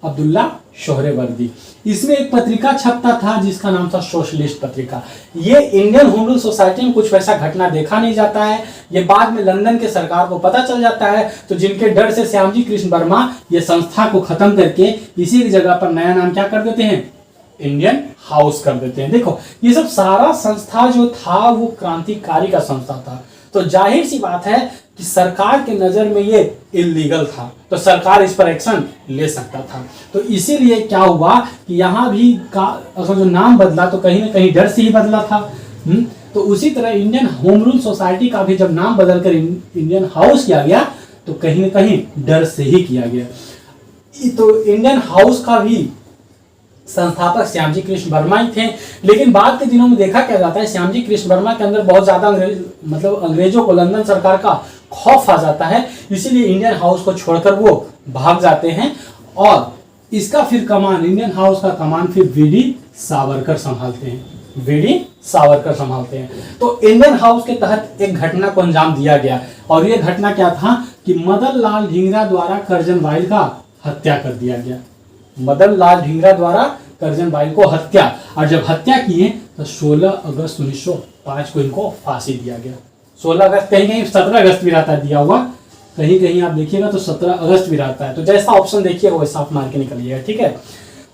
अब्दुल्ला सोहरावर्दी। इसमें एक पत्रिका छपता था जिसका नाम था सोशलिस्ट पत्रिका। ये इंडियन होम रूल सोसाइटी में कुछ वैसा घटना देखा नहीं जाता है, ये बाद में लंदन के सरकार को पता चल जाता है। तो जिनके डर से श्यामजी कृष्ण वर्मा ये संस्था को खत्म करके इसी की जगह पर नया नाम क्या कर देते हैं, इंडियन हाउस कर देते हैं। देखो ये सब सारा संस्था जो था वो क्रांतिकारी का संस्था था। तो जाहिर सी बात है कि सरकार के नजर में ये इलीगल था, तो सरकार इस पर एक्शन ले सकता था। तो इसीलिए क्या हुआ कि यहाँ भी अगर जो नाम बदला तो कहीं ना कहीं डर से ही बदला था। तो उसी तरह इंडियन होम रूल सोसाइटी का भी जब नाम बदलकर इंडियन हाउस किया गया तो कहीं ना कहीं डर से ही किया गया। तो इंडियन हाउस का भी संस्थापक श्यामजी कृष्ण वर्मा ही थे। लेकिन बाद के दिनों में देखा क्या जाता है, श्यामजी कृष्ण वर्मा के अंदर बहुत ज्यादा अंग्रेजों को लंदन सरकार का खौफ आ जाता है, इसीलिए इंडियन हाउस को छोड़कर वो भाग जाते हैं और इसका फिर कमान, इंडियन हाउस का कमान फिर वीडी सावरकर संभालते हैं, वीडी सावरकर संभालते हैं। तो इंडियन हाउस के तहत एक घटना को अंजाम दिया गया और ये घटना क्या था कि मदन लाल ढींगरा द्वारा करजन बाई का हत्या कर दिया गया। मदन लाल ढींगरा द्वारा करजन बाई को हत्या, और जब हत्या किए तो 16 अगस्त 1905 को इनको फांसी दिया गया। 16 अगस्त, कहीं कहीं 17 अगस्त भी रहता है दिया हुआ, कहीं कहीं आप देखिएगा तो 17 अगस्त भी रहता है। तो जैसा ऑप्शन देखिएगा वैसा आप मार के निकलिएगा, ठीक है।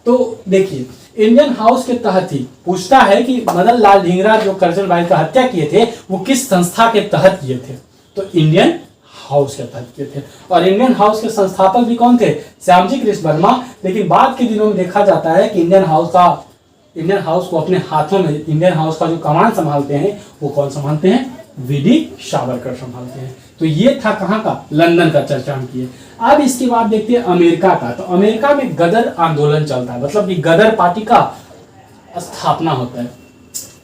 तो देखिए इंडियन हाउस के तहत ही पूछता है कि मदन लाल ढींगरा जो करजन बाई का हत्या किए थे वो किस संस्था के तहत किए थे, तो इंडियन हाउस के तहत किए थे। और इंडियन हाउस के संस्थापक भी कौन थे, श्यामजी कृष्ण वर्मा। लेकिन बाद के दिनों में देखा जाता है कि इंडियन हाउस को अपने हाथों में, इंडियन हाउस का जो कमान संभालते हैं वो कौन संभालते हैं, वीडी सावरकर संभालते हैं। तो ये था कहाँ का, लंदन का चर्चा हम किए। अब इसके बाद देखते हैं अमेरिका का। तो अमेरिका में गदर आंदोलन चलता है, मतलब कि गदर पार्टी का स्थापना होता है।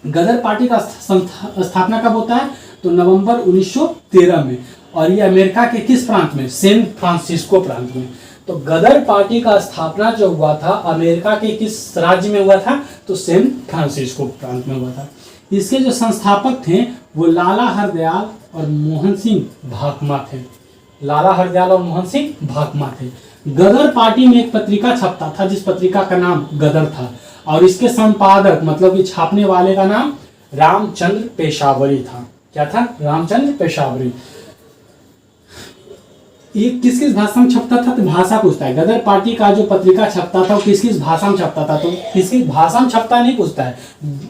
गदर पार्टी का स्थापना कब होता है, तो नवंबर 1913 में। और ये अमेरिका के किस प्रांत में, सैन फ्रांसिस्को प्रांत में। तो गदर पार्टी का स्थापना जो हुआ था अमेरिका के किस राज्य में हुआ था, तो सैन फ्रांसिस्को प्रांत में हुआ था। इसके जो संस्थापक थे वो लाला हरदयाल और मोहन सिंह भाकमा थे। लाला हरदयाल और मोहन सिंह भाकमा थे। गदर पार्टी में एक पत्रिका छपता था जिस पत्रिका का नाम गदर था और इसके संपादक मतलब कि छापने वाले का नाम रामचंद्र पेशावरी था। क्या था, रामचंद्र पेशावरी। ये किस किस भाषा में छपता था, तो भाषा पूछता है। गदर पार्टी का जो पत्रिका छपता था वो किस किस भाषा में छपता था, तो किस किस भाषा में छपता नहीं पूछता है,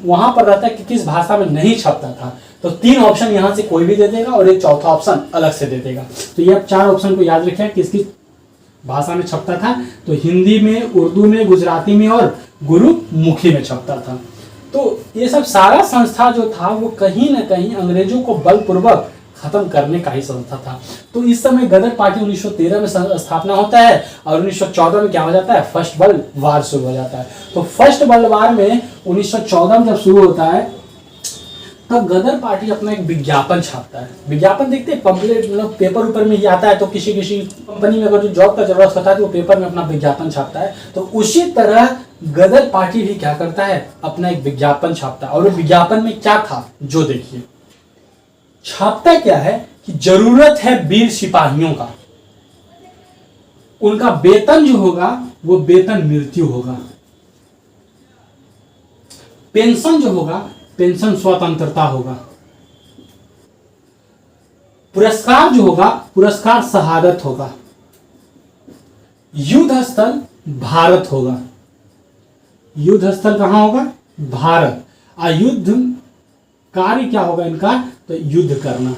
वहां पर रहता है कि किस भाषा में नहीं छपता था। तो 3 ऑप्शन यहाँ से कोई भी दे देगा और एक चौथा ऑप्शन अलग से दे देगा। तो ये आप 4 ऑप्शन को याद रखिए किस किस भाषा में छपता था। तो हिंदी में, उर्दू में, गुजराती में और गुरुमुखी में छपता था। तो ये सब सारा संस्था जो था वो कहीं ना कहीं अंग्रेजों को बलपूर्वक खत्म करने का ही संस्था था। तो इस समय गदर पार्टी 1913 में स्थापना होता है और 1914 में क्या हो जाता है, फर्स्ट वर्ल्ड वार शुरू हो जाता है। तो फर्स्ट वर्ल्ड वार में 1914 में जब शुरू होता है तब गदर पार्टी अपना एक विज्ञापन छापता है। विज्ञापन देखते हैं, पंपलेट मतलब पेपर ऊपर में ही आता है। तो किसी कंपनी में अगर जो जॉब का जरूरत होता है तो वो पेपर में अपना विज्ञापन छापता है। तो उसी तरह गदर पार्टी भी क्या करता है, अपना एक विज्ञापन छापता है। और वो विज्ञापन में क्या था, जो देखिए छापता क्या है कि जरूरत है वीर सिपाहियों का, उनका वेतन जो होगा वो वेतन मृत्यु होगा, पेंशन जो होगा पेंशन स्वतंत्रता होगा, पुरस्कार जो होगा पुरस्कार शहादत होगा, युद्ध स्थल भारत होगा। युद्ध स्थल कहां होगा, भारत। युद्ध कार्य क्या होगा इनका, तो युद्ध करना,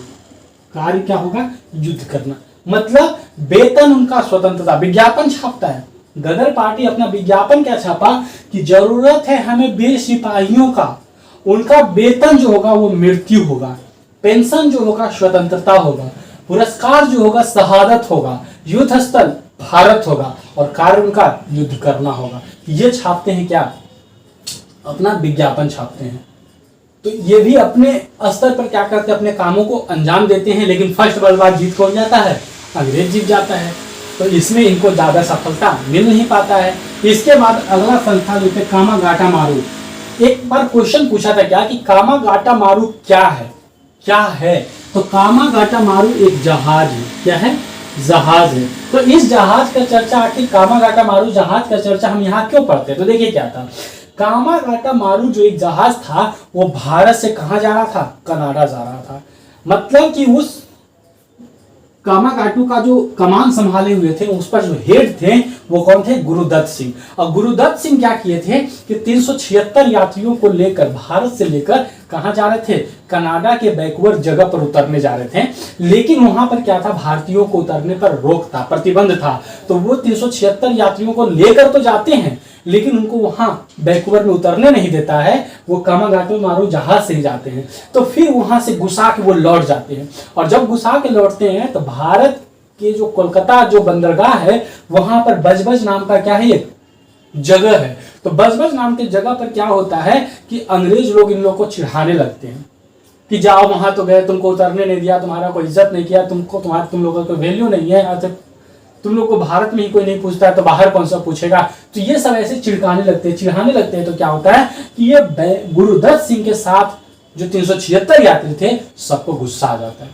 कार्य क्या होगा, युद्ध करना। मतलब वेतन उनका स्वतंत्रता। विज्ञापन छापता है, गदर पार्टी अपना विज्ञापन क्या छापा कि जरूरत है हमें वीर सिपाहियों का, उनका वेतन जो होगा वो मृत्यु होगा, पेंशन जो होगा स्वतंत्रता होगा, पुरस्कार जो होगा शहादत होगा, युद्ध स्थल भारत होगा और कार्य उनका युद्ध करना होगा। ये छापते हैं क्या, अपना विज्ञापन छापते हैं। तो ये भी अपने स्तर पर क्या करते हैं, अपने कामों को अंजाम देते हैं। लेकिन फर्स्ट वर्ल्ड वार जीत कौन जाता है, अंग्रेज जीत जाता है। तो इसमें इनको ज्यादा सफलता मिल नहीं पाता है। इसके बाद अगला संस्था जो थे कामागाटा मारू। एक बार क्वेश्चन पूछा था क्या कि कामागाटा मारू क्या है, क्या है, तो कामागाटा मारू एक जहाज है। क्या है, जहाज है। तो इस जहाज का चर्चा, आखिर कामागाटा मारू जहाज का चर्चा हम यहाँ क्यों पढ़ते हैं, तो देखिए क्या था। कामागाटा मारू जो एक जहाज था वो भारत से कहाँ जा रहा था, कनाडा जा रहा था। मतलब कि उस कामागाटू का जो कमान संभाले हुए थे, उस पर जो हेड थे वो कौन थे, गुरुदत्त सिंह। और गुरुदत्त सिंह क्या किए थे कि 376 यात्रियों को लेकर भारत से लेकर कहां जा रहे थे, कनाडा के बैकवर्ड जगह पर उतरने जा रहे थे। लेकिन वहां पर क्या था, भारतीयों को उतरने पर रोक था, प्रतिबंध था। तो वो 376 यात्रियों को लेकर तो जाते हैं लेकिन उनको वहां बैकवर्ड में उतरने नहीं देता है, वो कामागाटा मारू जहाज से ही जाते हैं। तो फिर वहां से घुसा के वो लौट जाते हैं। और जब घुसा के लौटते हैं तो भारत के जो कोलकाता जो बंदरगाह है वहां पर बजबज नाम का क्या है, एक जगह है। तो बजबज नाम के जगह पर क्या होता है कि अंग्रेज लोग इन लोग को चिढ़ाने लगते हैं कि जाओ वहां तो गए, तुमको उतरने नहीं दिया, तुम्हारा कोई इज्जत नहीं किया, तुम लोगों को वैल्यू नहीं है, तुम लोग को भारत में ही कोई नहीं पूछता है तो बाहर कौन सा पूछेगा। तो ये सब ऐसे चिढ़ाने लगते हैं। तो क्या होता है कि ये गुरुदत्त सिंह के साथ जो 376 यात्री थे सबको गुस्सा आ जाता है।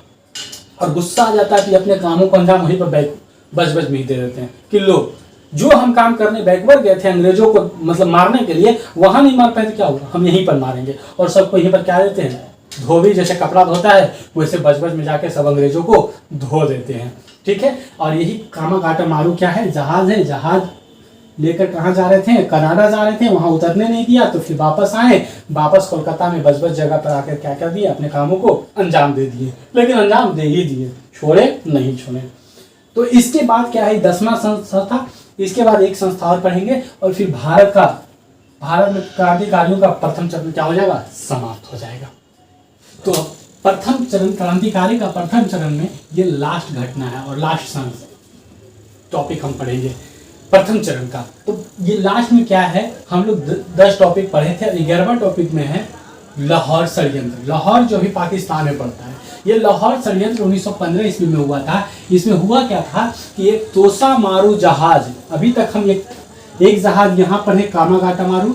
और गुस्सा आ जाता है कि अपने कामों को अंजाम वहीं पर बजबज में ही दे देते हैं कि लोग जो हम काम करने बैकवर्ड गए थे अंग्रेजों को मतलब मारने के लिए, वहां नहीं मार पाए तो क्या होगा, हम यहीं पर मारेंगे। और सबको यहीं पर क्या देते हैं, धोबी जैसे कपड़ा धोता है वैसे बजबज में जाके सब अंग्रेजों को धो देते हैं। ठीक है। और यही कामागाटा मारू क्या है, जहाज है। जहाज लेकर कहाँ जा रहे थे, कनाडा जा रहे थे, वहां उतरने नहीं दिया तो फिर वापस आए, वापस कोलकाता में बजबज जगह पर आकर क्या कर दिया, अपने कामों को अंजाम दे दिए। लेकिन अंजाम दे ही दिए, छोड़े नहीं छोड़े। तो इसके बाद क्या है, 10वां संस्था। इसके बाद एक संस्था और पढ़ेंगे और फिर भारत में क्रांतिकारियों का प्रथम चरण क्या हो जाएगा, समाप्त हो जाएगा। तो प्रथम चरण, क्रांतिकारी का प्रथम चरण में ये लास्ट घटना है और लास्ट टॉपिक हम पढ़ेंगे प्रथम चरण का। तो ये लास्ट में क्या है, हम लोग 10 टॉपिक पढ़े थे। 11वां टॉपिक में है लाहौर षड्यंत्र। लाहौर जो भी पाकिस्तान में पड़ता है, ये लाहौर षड्यंत्र 1915 ईस्वी में हुआ था। इसमें हुआ क्या था कि एक तोसा मारू जहाज, अभी तक हम एक जहाज यहाँ पर है कामागाटा मारू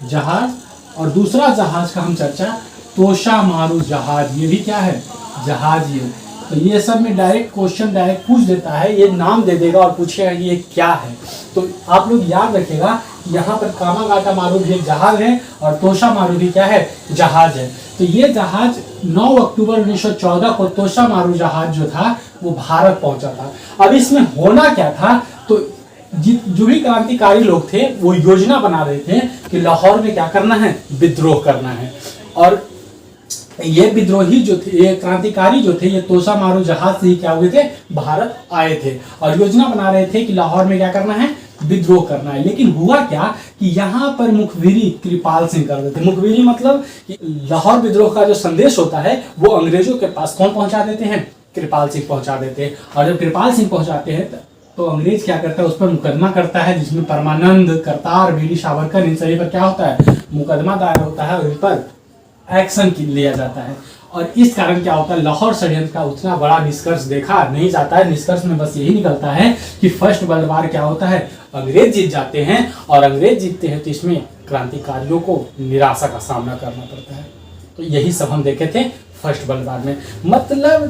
जहाज, और दूसरा जहाज का हम चर्चा तोशा मारू जहाज, ये भी क्या है, जहाज ही है। तो ये सब में डायरेक्ट क्वेश्चन डायरेक्ट पूछ देता है, ये नाम दे देगा और पूछेगा ये क्या है। तो आप लोग याद रखिएगा यहाँ पर कामागाटा मारू भी एक जहाज है और तोशा मारू भी क्या है, जहाज है। तो ये जहाज 9 अक्टूबर 1914 को तोशा मारू जहाज जो था वो भारत पहुंचा था। अब इसमें होना क्या था, तो जो भी क्रांतिकारी लोग थे वो योजना बना रहे थे कि लाहौर में क्या करना है, विद्रोह करना है। और ये विद्रोही जो थे, ये क्रांतिकारी जो थे, ये तोशा मारू जहाज से ही क्या हुए थे, भारत आए थे और योजना बना रहे थे कि लाहौर में क्या करना है, विद्रोह करना है। लेकिन हुआ क्या कि यहाँ पर मुखबिरी कृपाल सिंह कर रहे थे। मुखबिरी मतलब कि लाहौर विद्रोह का जो संदेश होता है वो अंग्रेजों के पास कौन पहुंचा देते हैं, कृपाल सिंह पहुंचा देते हैं। और जब कृपाल सिंह पहुंचाते हैं तो अंग्रेज क्या करता है, उस पर मुकदमा करता है, जिसमें परमानंद, करतार, वीडी सावरकर, इन सभी पर क्या होता है, मुकदमा दायर होता है और इन पर एक्शन लिया जाता है। और इस कारण क्या होता है, लाहौर षड्यंत्र का उतना बड़ा निष्कर्ष देखा नहीं जाता है। निष्कर्ष में बस यही निकलता है कि फर्स्ट वर्ल्ड वार क्या होता है, अंग्रेज जीत जाते हैं, और अंग्रेज जीतते हैं तो इसमें क्रांतिकारियों को निराशा का सामना करना पड़ता है। तो यही सब हम देखे थे फर्स्ट वर्ल्ड वार में, मतलब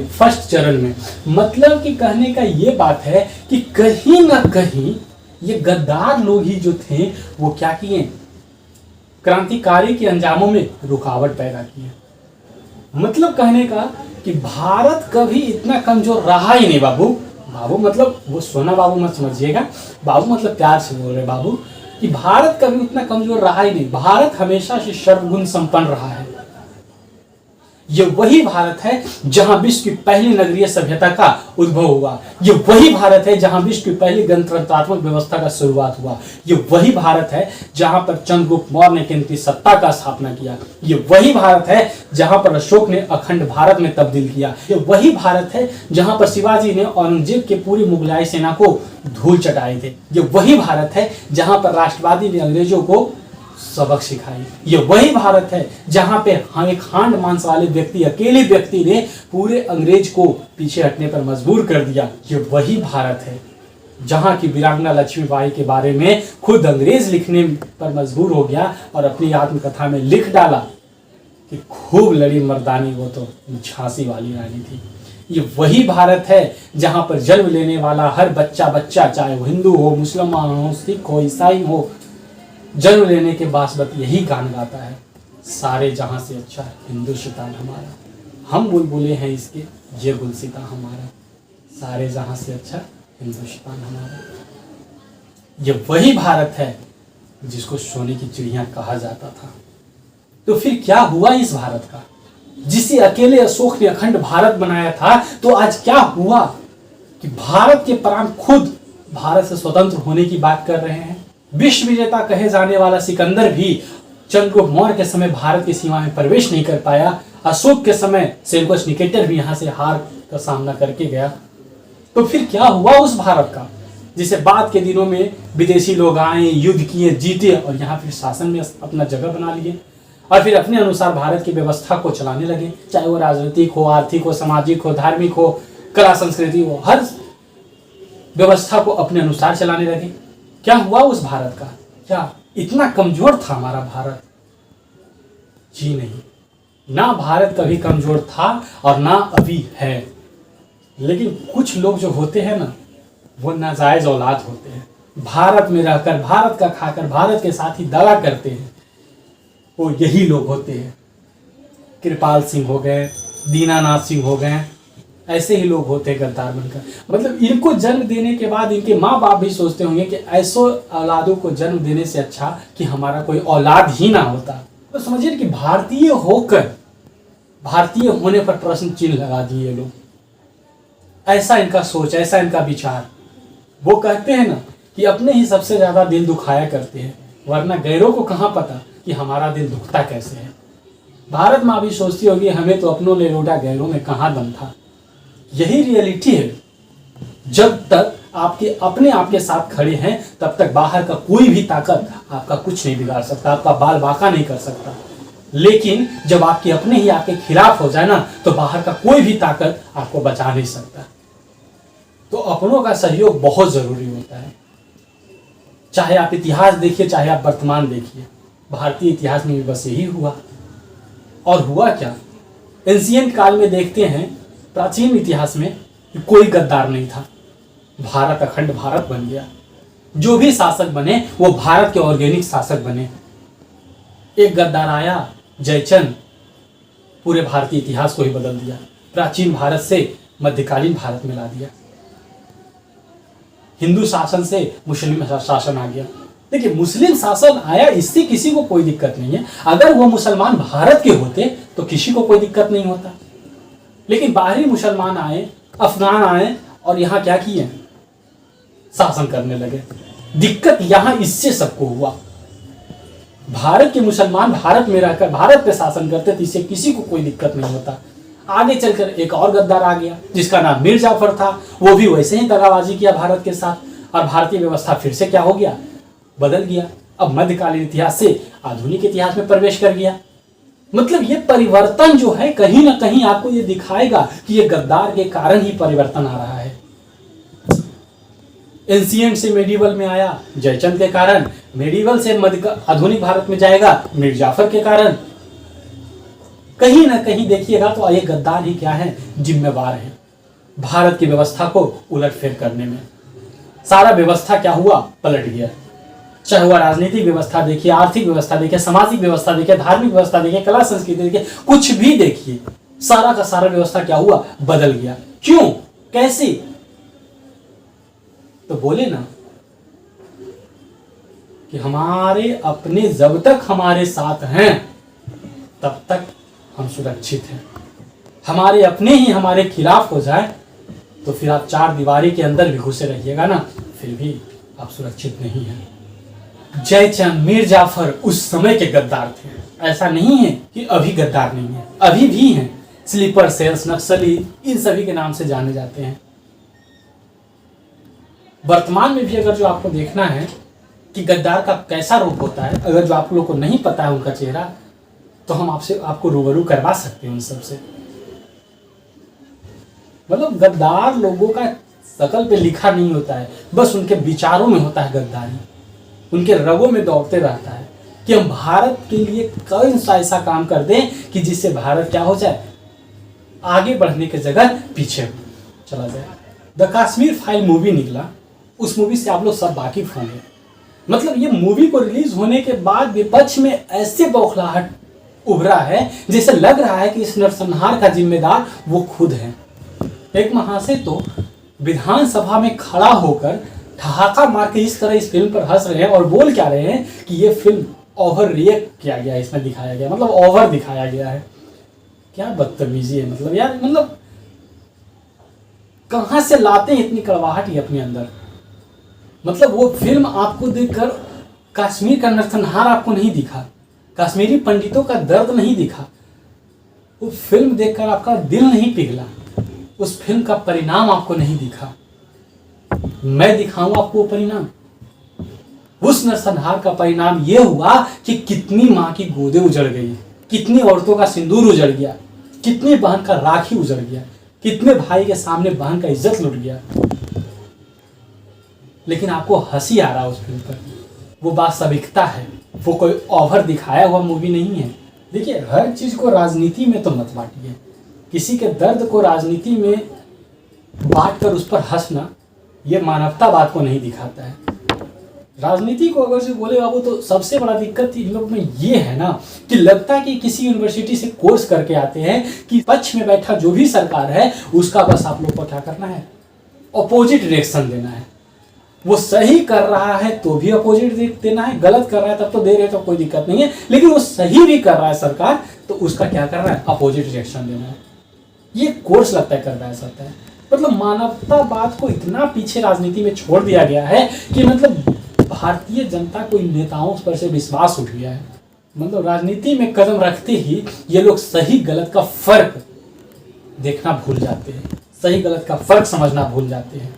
फर्स्ट चरण में। मतलब कि कहने का ये बात है कि कहीं ना कहीं ये गद्दार लोग ही जो थे वो क्या किए, क्रांतिकारी के अंजामों में रुकावट पैदा किए। मतलब कहने का कि भारत कभी इतना कमजोर रहा ही नहीं। बाबू बाबू मतलब वो सोना बाबू मत समझिएगा, बाबू मतलब प्यार से बोल रहे बाबू, कि भारत कभी उतना कमजोर रहा ही नहीं। भारत हमेशा से सर्वगुण संपन्न रहा है। ये वही भारत है जहां विश्व की पहली नगरीय सभ्यता का उद्भव हुआ। ये वही भारत है जहां विश्व की पहली गणतंत्रात्मक व्यवस्था का शुरुआत हुआ। ये वही भारत है जहां पर चंद्रगुप्त मौर्य ने केंद्रीय सत्ता का स्थापना किया। ये वही भारत है जहां पर अशोक ने अखंड भारत में तब्दील किया। ये वही भारत है जहां पर शिवाजी ने औरंगजेब के पूरी मुगलाई सेना को धूल चटाए थे। ये वही भारत है जहां पर राष्ट्रवादी ने अंग्रेजों को सबक सिखाई। ये वही भारत है जहां पे एक हांड मांस वाले व्यक्ति, अकेले व्यक्ति ने पूरे अंग्रेज को पीछे हटने पर मजबूर कर दिया। ये वही भारत है जहां की वीरांगना लक्ष्मीबाई के बारे में खुद अंग्रेज लिखने पर मजबूर हो गया और अपनी आत्मकथा में लिख डाला कि खूब लड़ी मर्दानी, वो तो झांसी वाली रानी थी। ये वही भारत है जहां पर जन्म लेने वाला हर बच्चा चाहे वो हिंदू हो, मुसलमान हो, सिख हो, ईसाई हो, जन्म लेने के बाद यही गान गाता है, सारे जहां से अच्छा हिंदुस्तान हमारा, हम बुलबुले हैं इसके, ये गुलसिता हमारा, सारे जहां से अच्छा हिंदुस्तान हमारा। ये वही भारत है जिसको सोने की चिड़िया कहा जाता था। तो फिर क्या हुआ इस भारत का, जिसे अकेले अशोक ने अखंड भारत बनाया था? तो आज क्या हुआ कि भारत के प्राण खुद भारत से स्वतंत्र होने की बात कर रहे हैं। विश्व विजेता कहे जाने वाला सिकंदर भी चंद्रगुप्त मौर्य के समय भारत की सीमा में प्रवेश नहीं कर पाया। अशोक के समय सेल्यूकस निकेटर भी यहाँ से हार का सामना करके गया। तो फिर क्या हुआ उस भारत का, जिसे बाद के दिनों में विदेशी लोग आए, युद्ध किए, जीते और यहाँ फिर शासन में अपना जगह बना लिए और फिर अपने अनुसार भारत की व्यवस्था को चलाने लगे, चाहे वो राजनीतिक हो, आर्थिक हो, सामाजिक हो, धार्मिक हो, कला संस्कृति हो, हर व्यवस्था को अपने अनुसार चलाने लगे। क्या हुआ उस भारत का? क्या इतना कमजोर था हमारा भारत? जी नहीं, ना भारत कभी कमजोर था और ना अभी है। लेकिन कुछ लोग जो होते हैं ना, वो नाजायज औलाद होते हैं। भारत में रहकर, भारत का खाकर, भारत के साथ ही दगा करते हैं, वो यही लोग होते हैं। कृपाल सिंह हो गए, दीनानाथ सिंह हो गए, ऐसे ही लोग होते हैं गद्दार बनकर। मतलब इनको जन्म देने के बाद इनके माँ बाप भी सोचते होंगे कि ऐसो औलादों को जन्म देने से अच्छा कि हमारा कोई औलाद ही ना होता। तो समझिए कि भारतीय होकर भारतीय होने पर प्रश्न चिन्ह लगा दिए लोग। ऐसा इनका सोच, ऐसा इनका विचार। वो कहते हैं ना कि अपने ही सबसे ज्यादा दिल दुखाया करते हैं, वरना गैरों को कहाँ पता कि हमारा दिल दुखता कैसे है। भारत माँ भी सोचती होगी हमें तो अपनों ने लूटा, गैरों में कहाँ दम था। यही रियलिटी है। जब तक आपके अपने आपके साथ खड़े हैं तब तक बाहर का कोई भी ताकत आपका कुछ नहीं बिगाड़ सकता, आपका बाल बांका नहीं कर सकता। लेकिन जब आपके अपने ही आपके खिलाफ हो जाए ना, तो बाहर का कोई भी ताकत आपको बचा नहीं सकता। तो अपनों का सहयोग बहुत जरूरी होता है। चाहे आप इतिहास देखिए, चाहे आप वर्तमान देखिए, भारतीय इतिहास में भी बस यही हुआ। और हुआ क्या, एंशिएंट काल में देखते हैं, प्राचीन इतिहास में कोई गद्दार नहीं था। भारत अखंड भारत बन गया। जो भी शासक बने वो भारत के ऑर्गेनिक शासक बने। एक गद्दार आया, जयचंद, पूरे भारतीय इतिहास को ही बदल दिया। प्राचीन भारत से मध्यकालीन भारत में ला दिया। हिंदू शासन से मुस्लिम शासन आ गया। देखिए, मुस्लिम शासन आया, इससे किसी को कोई दिक्कत नहीं है। अगर वो मुसलमान भारत के होते तो किसी को कोई दिक्कत नहीं होता। लेकिन बाहरी मुसलमान आए, अफगान आए और यहाँ क्या किए, शासन करने लगे। दिक्कत यहाँ इससे सबको हुआ। भारत के मुसलमान भारत में रहकर भारत पे शासन करते थे, इससे किसी को कोई दिक्कत नहीं होता। आगे चलकर एक और गद्दार आ गया जिसका नाम मीर जाफर था। वो भी वैसे ही दगाबाजी किया भारत के साथ और भारतीय व्यवस्था फिर से क्या हो गया, बदल गया। अब मध्यकालीन इतिहास से आधुनिक इतिहास में प्रवेश कर गया। मतलब ये परिवर्तन जो है कहीं ना कहीं आपको ये दिखाएगा कि ये गद्दार के कारण ही परिवर्तन आ रहा है। एंशिएंट से मेडिवल में आया जयचंद के कारण, मेडिवल से आधुनिक भारत में जाएगा मीर जाफर के कारण। कहीं ना कहीं देखिएगा तो ये गद्दार ही क्या है, जिम्मेवार है भारत की व्यवस्था को उलटफेर करने में। सारा व्यवस्था क्या हुआ, पलट गया। चाहे हुआ राजनीतिक व्यवस्था देखिए, आर्थिक व्यवस्था देखिए, सामाजिक व्यवस्था देखिए, धार्मिक व्यवस्था देखिए, कला संस्कृति देखिए, कुछ भी देखिए, सारा का सारा व्यवस्था क्या हुआ, बदल गया। क्यों, कैसे? तो बोले ना कि हमारे अपने जब तक हमारे साथ हैं तब तक हम सुरक्षित हैं। हमारे अपने ही हमारे खिलाफ हो जाए तो फिर आप चार दीवारी के अंदर भी घुसे रहिएगा ना, फिर भी आप सुरक्षित नहीं हैं। जयचंद, मीर जाफर उस समय के गद्दार थे। ऐसा नहीं है कि अभी गद्दार नहीं है, अभी भी हैं। स्लीपर सेल्स, नक्सली, इन सभी के नाम से जाने जाते हैं। वर्तमान में भी अगर जो आपको देखना है कि गद्दार का कैसा रूप होता है, अगर जो आप लोग को नहीं पता है उनका चेहरा, तो हम आपको रूबरू करवा सकते हैं उन सबसे। मतलब गद्दार लोगों का शकल पे लिखा नहीं होता है, बस उनके विचारों में होता है गद्दारी। उनके रगों में दौड़ते रहता है कि हम भारत के लिए कौन सा ऐसा काम कर दें कि जिससे भारत क्या हो जाए, आगे बढ़ने की जगह पीछे चला जाए। द कश्मीर फाइल मूवी निकला, उस मूवी से आप लोग सब वाकिफ होंगे। मतलब ये मूवी को रिलीज होने के बाद विपक्ष में ऐसे बौखलाहट उभरा है जैसे लग रहा है कि इस नरसंहार का जिम्मेदार वो खुद है। एक महाशय तो विधानसभा में खड़ा होकर ठहाका मार के इस तरह इस फिल्म पर हंस रहे हैं और बोल क्या रहे हैं कि ये फिल्म ओवर रिएक्ट किया गया, इसमें दिखाया गया, मतलब ओवर दिखाया गया है। क्या बदतमीजी है, मतलब यार, मतलब कहां से लाते हैं इतनी कड़वाहट ये अपने अंदर। मतलब वो फिल्म आपको देखकर कश्मीर का नरसंहार आपको नहीं दिखा, कश्मीरी पंडितों का दर्द नहीं दिखा, वो फिल्म देखकर आपका दिल नहीं पिघला, उस फिल्म का परिणाम आपको नहीं दिखा। मैं दिखाऊंगा आपको परिणाम। उस नरसंहार का परिणाम यह हुआ कि कितनी मां की गोदें उजड़ गई, कितनी औरतों का सिंदूर उजड़ गया, कितनी बहन का राखी उजड़ गया, कितने भाई के सामने बहन का इज्जत लुट गया। लेकिन आपको हंसी आ रहा है उस फिल्म पर। वो वास्तविकता है, वो कोई ओवर दिखाया हुआ मूवी नहीं है। देखिए, हर चीज को राजनीति में तो मत बांटिए। किसी के दर्द को राजनीति में बांट कर उस पर हंसना, ये मानवतावाद को नहीं दिखाता है। राजनीति को अगर से बोले बाबू, तो सबसे बड़ा दिक्कत इन लोग में ये है ना कि लगता है कि किसी यूनिवर्सिटी से कोर्स करके आते हैं कि पक्ष में बैठा जो भी सरकार है उसका बस आप लोग को क्या करना है, अपोजिट रिएक्शन देना है। वो सही कर रहा है तो भी अपोजिट देना है, गलत कर रहा है तब तो दे रहे तो कोई दिक्कत नहीं है, लेकिन वो सही भी कर रहा है सरकार तो उसका क्या करना है, अपोजिट रिएक्शन देना है। ये कोर्स लगता है करना ऐसा है। मतलब मानवतावाद को इतना पीछे राजनीति में छोड़ दिया गया है कि मतलब भारतीय जनता को इन नेताओं पर से विश्वास उठ गया है। मतलब राजनीति में कदम रखते ही ये लोग सही गलत का फर्क देखना भूल जाते हैं, सही गलत का फर्क समझना भूल जाते हैं।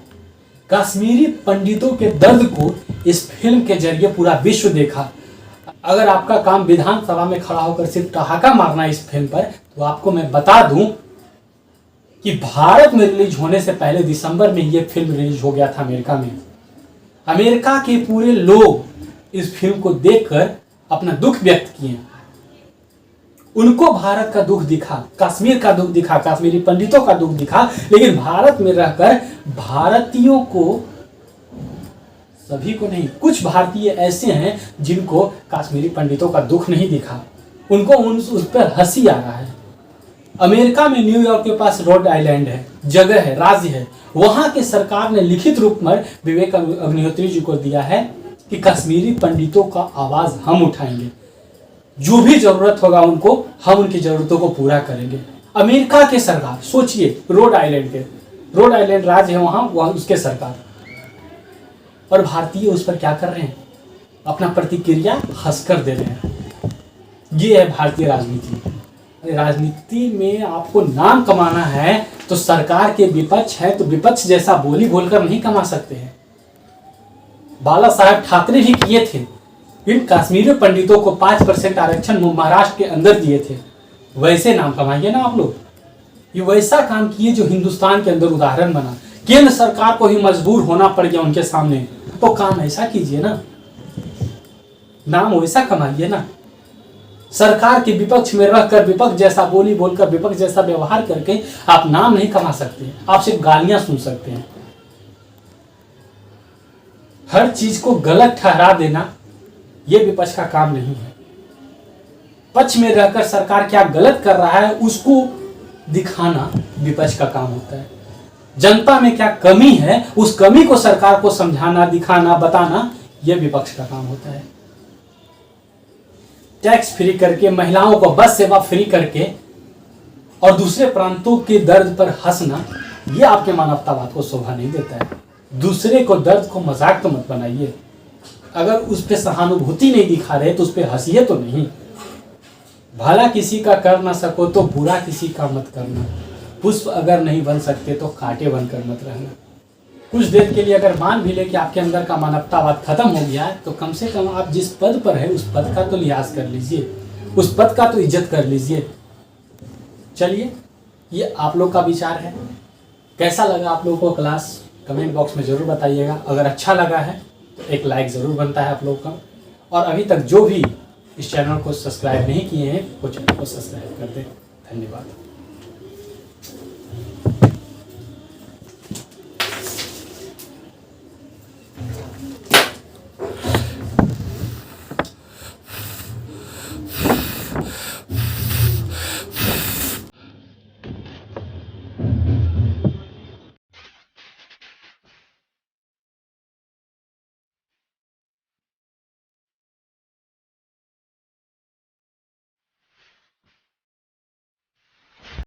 कश्मीरी पंडितों के दर्द को इस फिल्म के जरिए पूरा विश्व देखा। अगर आपका काम विधानसभा में खड़ा होकर सिर्फ ठहाका मारना इस फिल्म पर, तो आपको मैं बता दूं कि भारत में रिलीज होने से पहले दिसंबर में यह फिल्म रिलीज हो गया था अमेरिका में। अमेरिका के पूरे लोग इस फिल्म को देखकर अपना दुख व्यक्त किए। उनको भारत का दुख दिखा, कश्मीर का दुख दिखा, कश्मीरी पंडितों का दुख दिखा, लेकिन भारत में रहकर भारतीयों को, सभी को नहीं, कुछ भारतीय ऐसे हैं जिनको कश्मीरी पंडितों का दुख नहीं दिखा, उनको उस पर हंसी आ रहा है। अमेरिका में न्यूयॉर्क के पास रोड आइलैंड है, जगह है, राज्य है, वहां की सरकार ने लिखित रूप में विवेक अग्निहोत्री जी को दिया है कि कश्मीरी पंडितों का आवाज हम उठाएंगे, जो भी जरूरत होगा उनको, हम उनकी जरूरतों को पूरा करेंगे। अमेरिका के सरकार, सोचिए, रोड आइलैंड राज्य है वहां उसके सरकार, और भारतीय उस पर क्या कर रहे हैं, अपना प्रतिक्रिया हंसकर दे रहे हैं। ये है भारतीय राजनीति। राजनीति में आपको नाम कमाना है तो सरकार के विपक्ष है तो विपक्ष जैसा बोली बोलकर नहीं कमा सकते हैं। बाला साहब ठाकरे भी किए थे, इन कश्मीरी पंडितों को 5% आरक्षण महाराष्ट्र के अंदर दिए थे, वैसे नाम कमाइए ना आप लोग। ये वैसा काम किए जो हिंदुस्तान के अंदर उदाहरण बना। केंद्र सरकार को ही मजबूर होना पड़ गया उनके सामने, तो काम ऐसा कीजिए ना, नाम वैसा कमाइए ना। सरकार के विपक्ष में रहकर विपक्ष जैसा बोली बोलकर विपक्ष जैसा व्यवहार करके आप नाम नहीं कमा सकते, आप सिर्फ गालियां सुन सकते हैं। हर चीज को गलत ठहरा देना यह विपक्ष का काम नहीं है। पक्ष में रहकर सरकार क्या गलत कर रहा है उसको दिखाना विपक्ष का काम होता है। जनता में क्या कमी है उस कमी को सरकार को समझाना, दिखाना, बताना यह विपक्ष का काम होता है। टैक्स फ्री करके, महिलाओं को बस सेवा फ्री करके और दूसरे प्रांतों के दर्द पर हंसना, यह आपके मानवतावाद को शोभा नहीं देता है। दूसरे को दर्द को मजाक तो मत बनाइए। अगर उस पर सहानुभूति नहीं दिखा रहे तो उस पर हंसिए तो नहीं। भला किसी का कर ना सको तो बुरा किसी का मत करना। पुष्प अगर नहीं बन सकते तो कांटे बनकर मत रहना। कुछ देर के लिए अगर मान भी ले कि आपके अंदर का मानवतावाद खत्म हो गया है, तो कम से कम आप जिस पद पर है उस पद का तो लिहाज कर लीजिए, उस पद का तो इज्जत कर लीजिए। चलिए, ये आप लोग का विचार है। कैसा लगा आप लोगों को क्लास, कमेंट बॉक्स में जरूर बताइएगा। अगर अच्छा लगा है तो एक लाइक ज़रूर बनता है आप लोग का। और अभी तक जो भी इस चैनल को सब्सक्राइब नहीं किए हैं वो चैनल को सब्सक्राइब कर दें। धन्यवाद।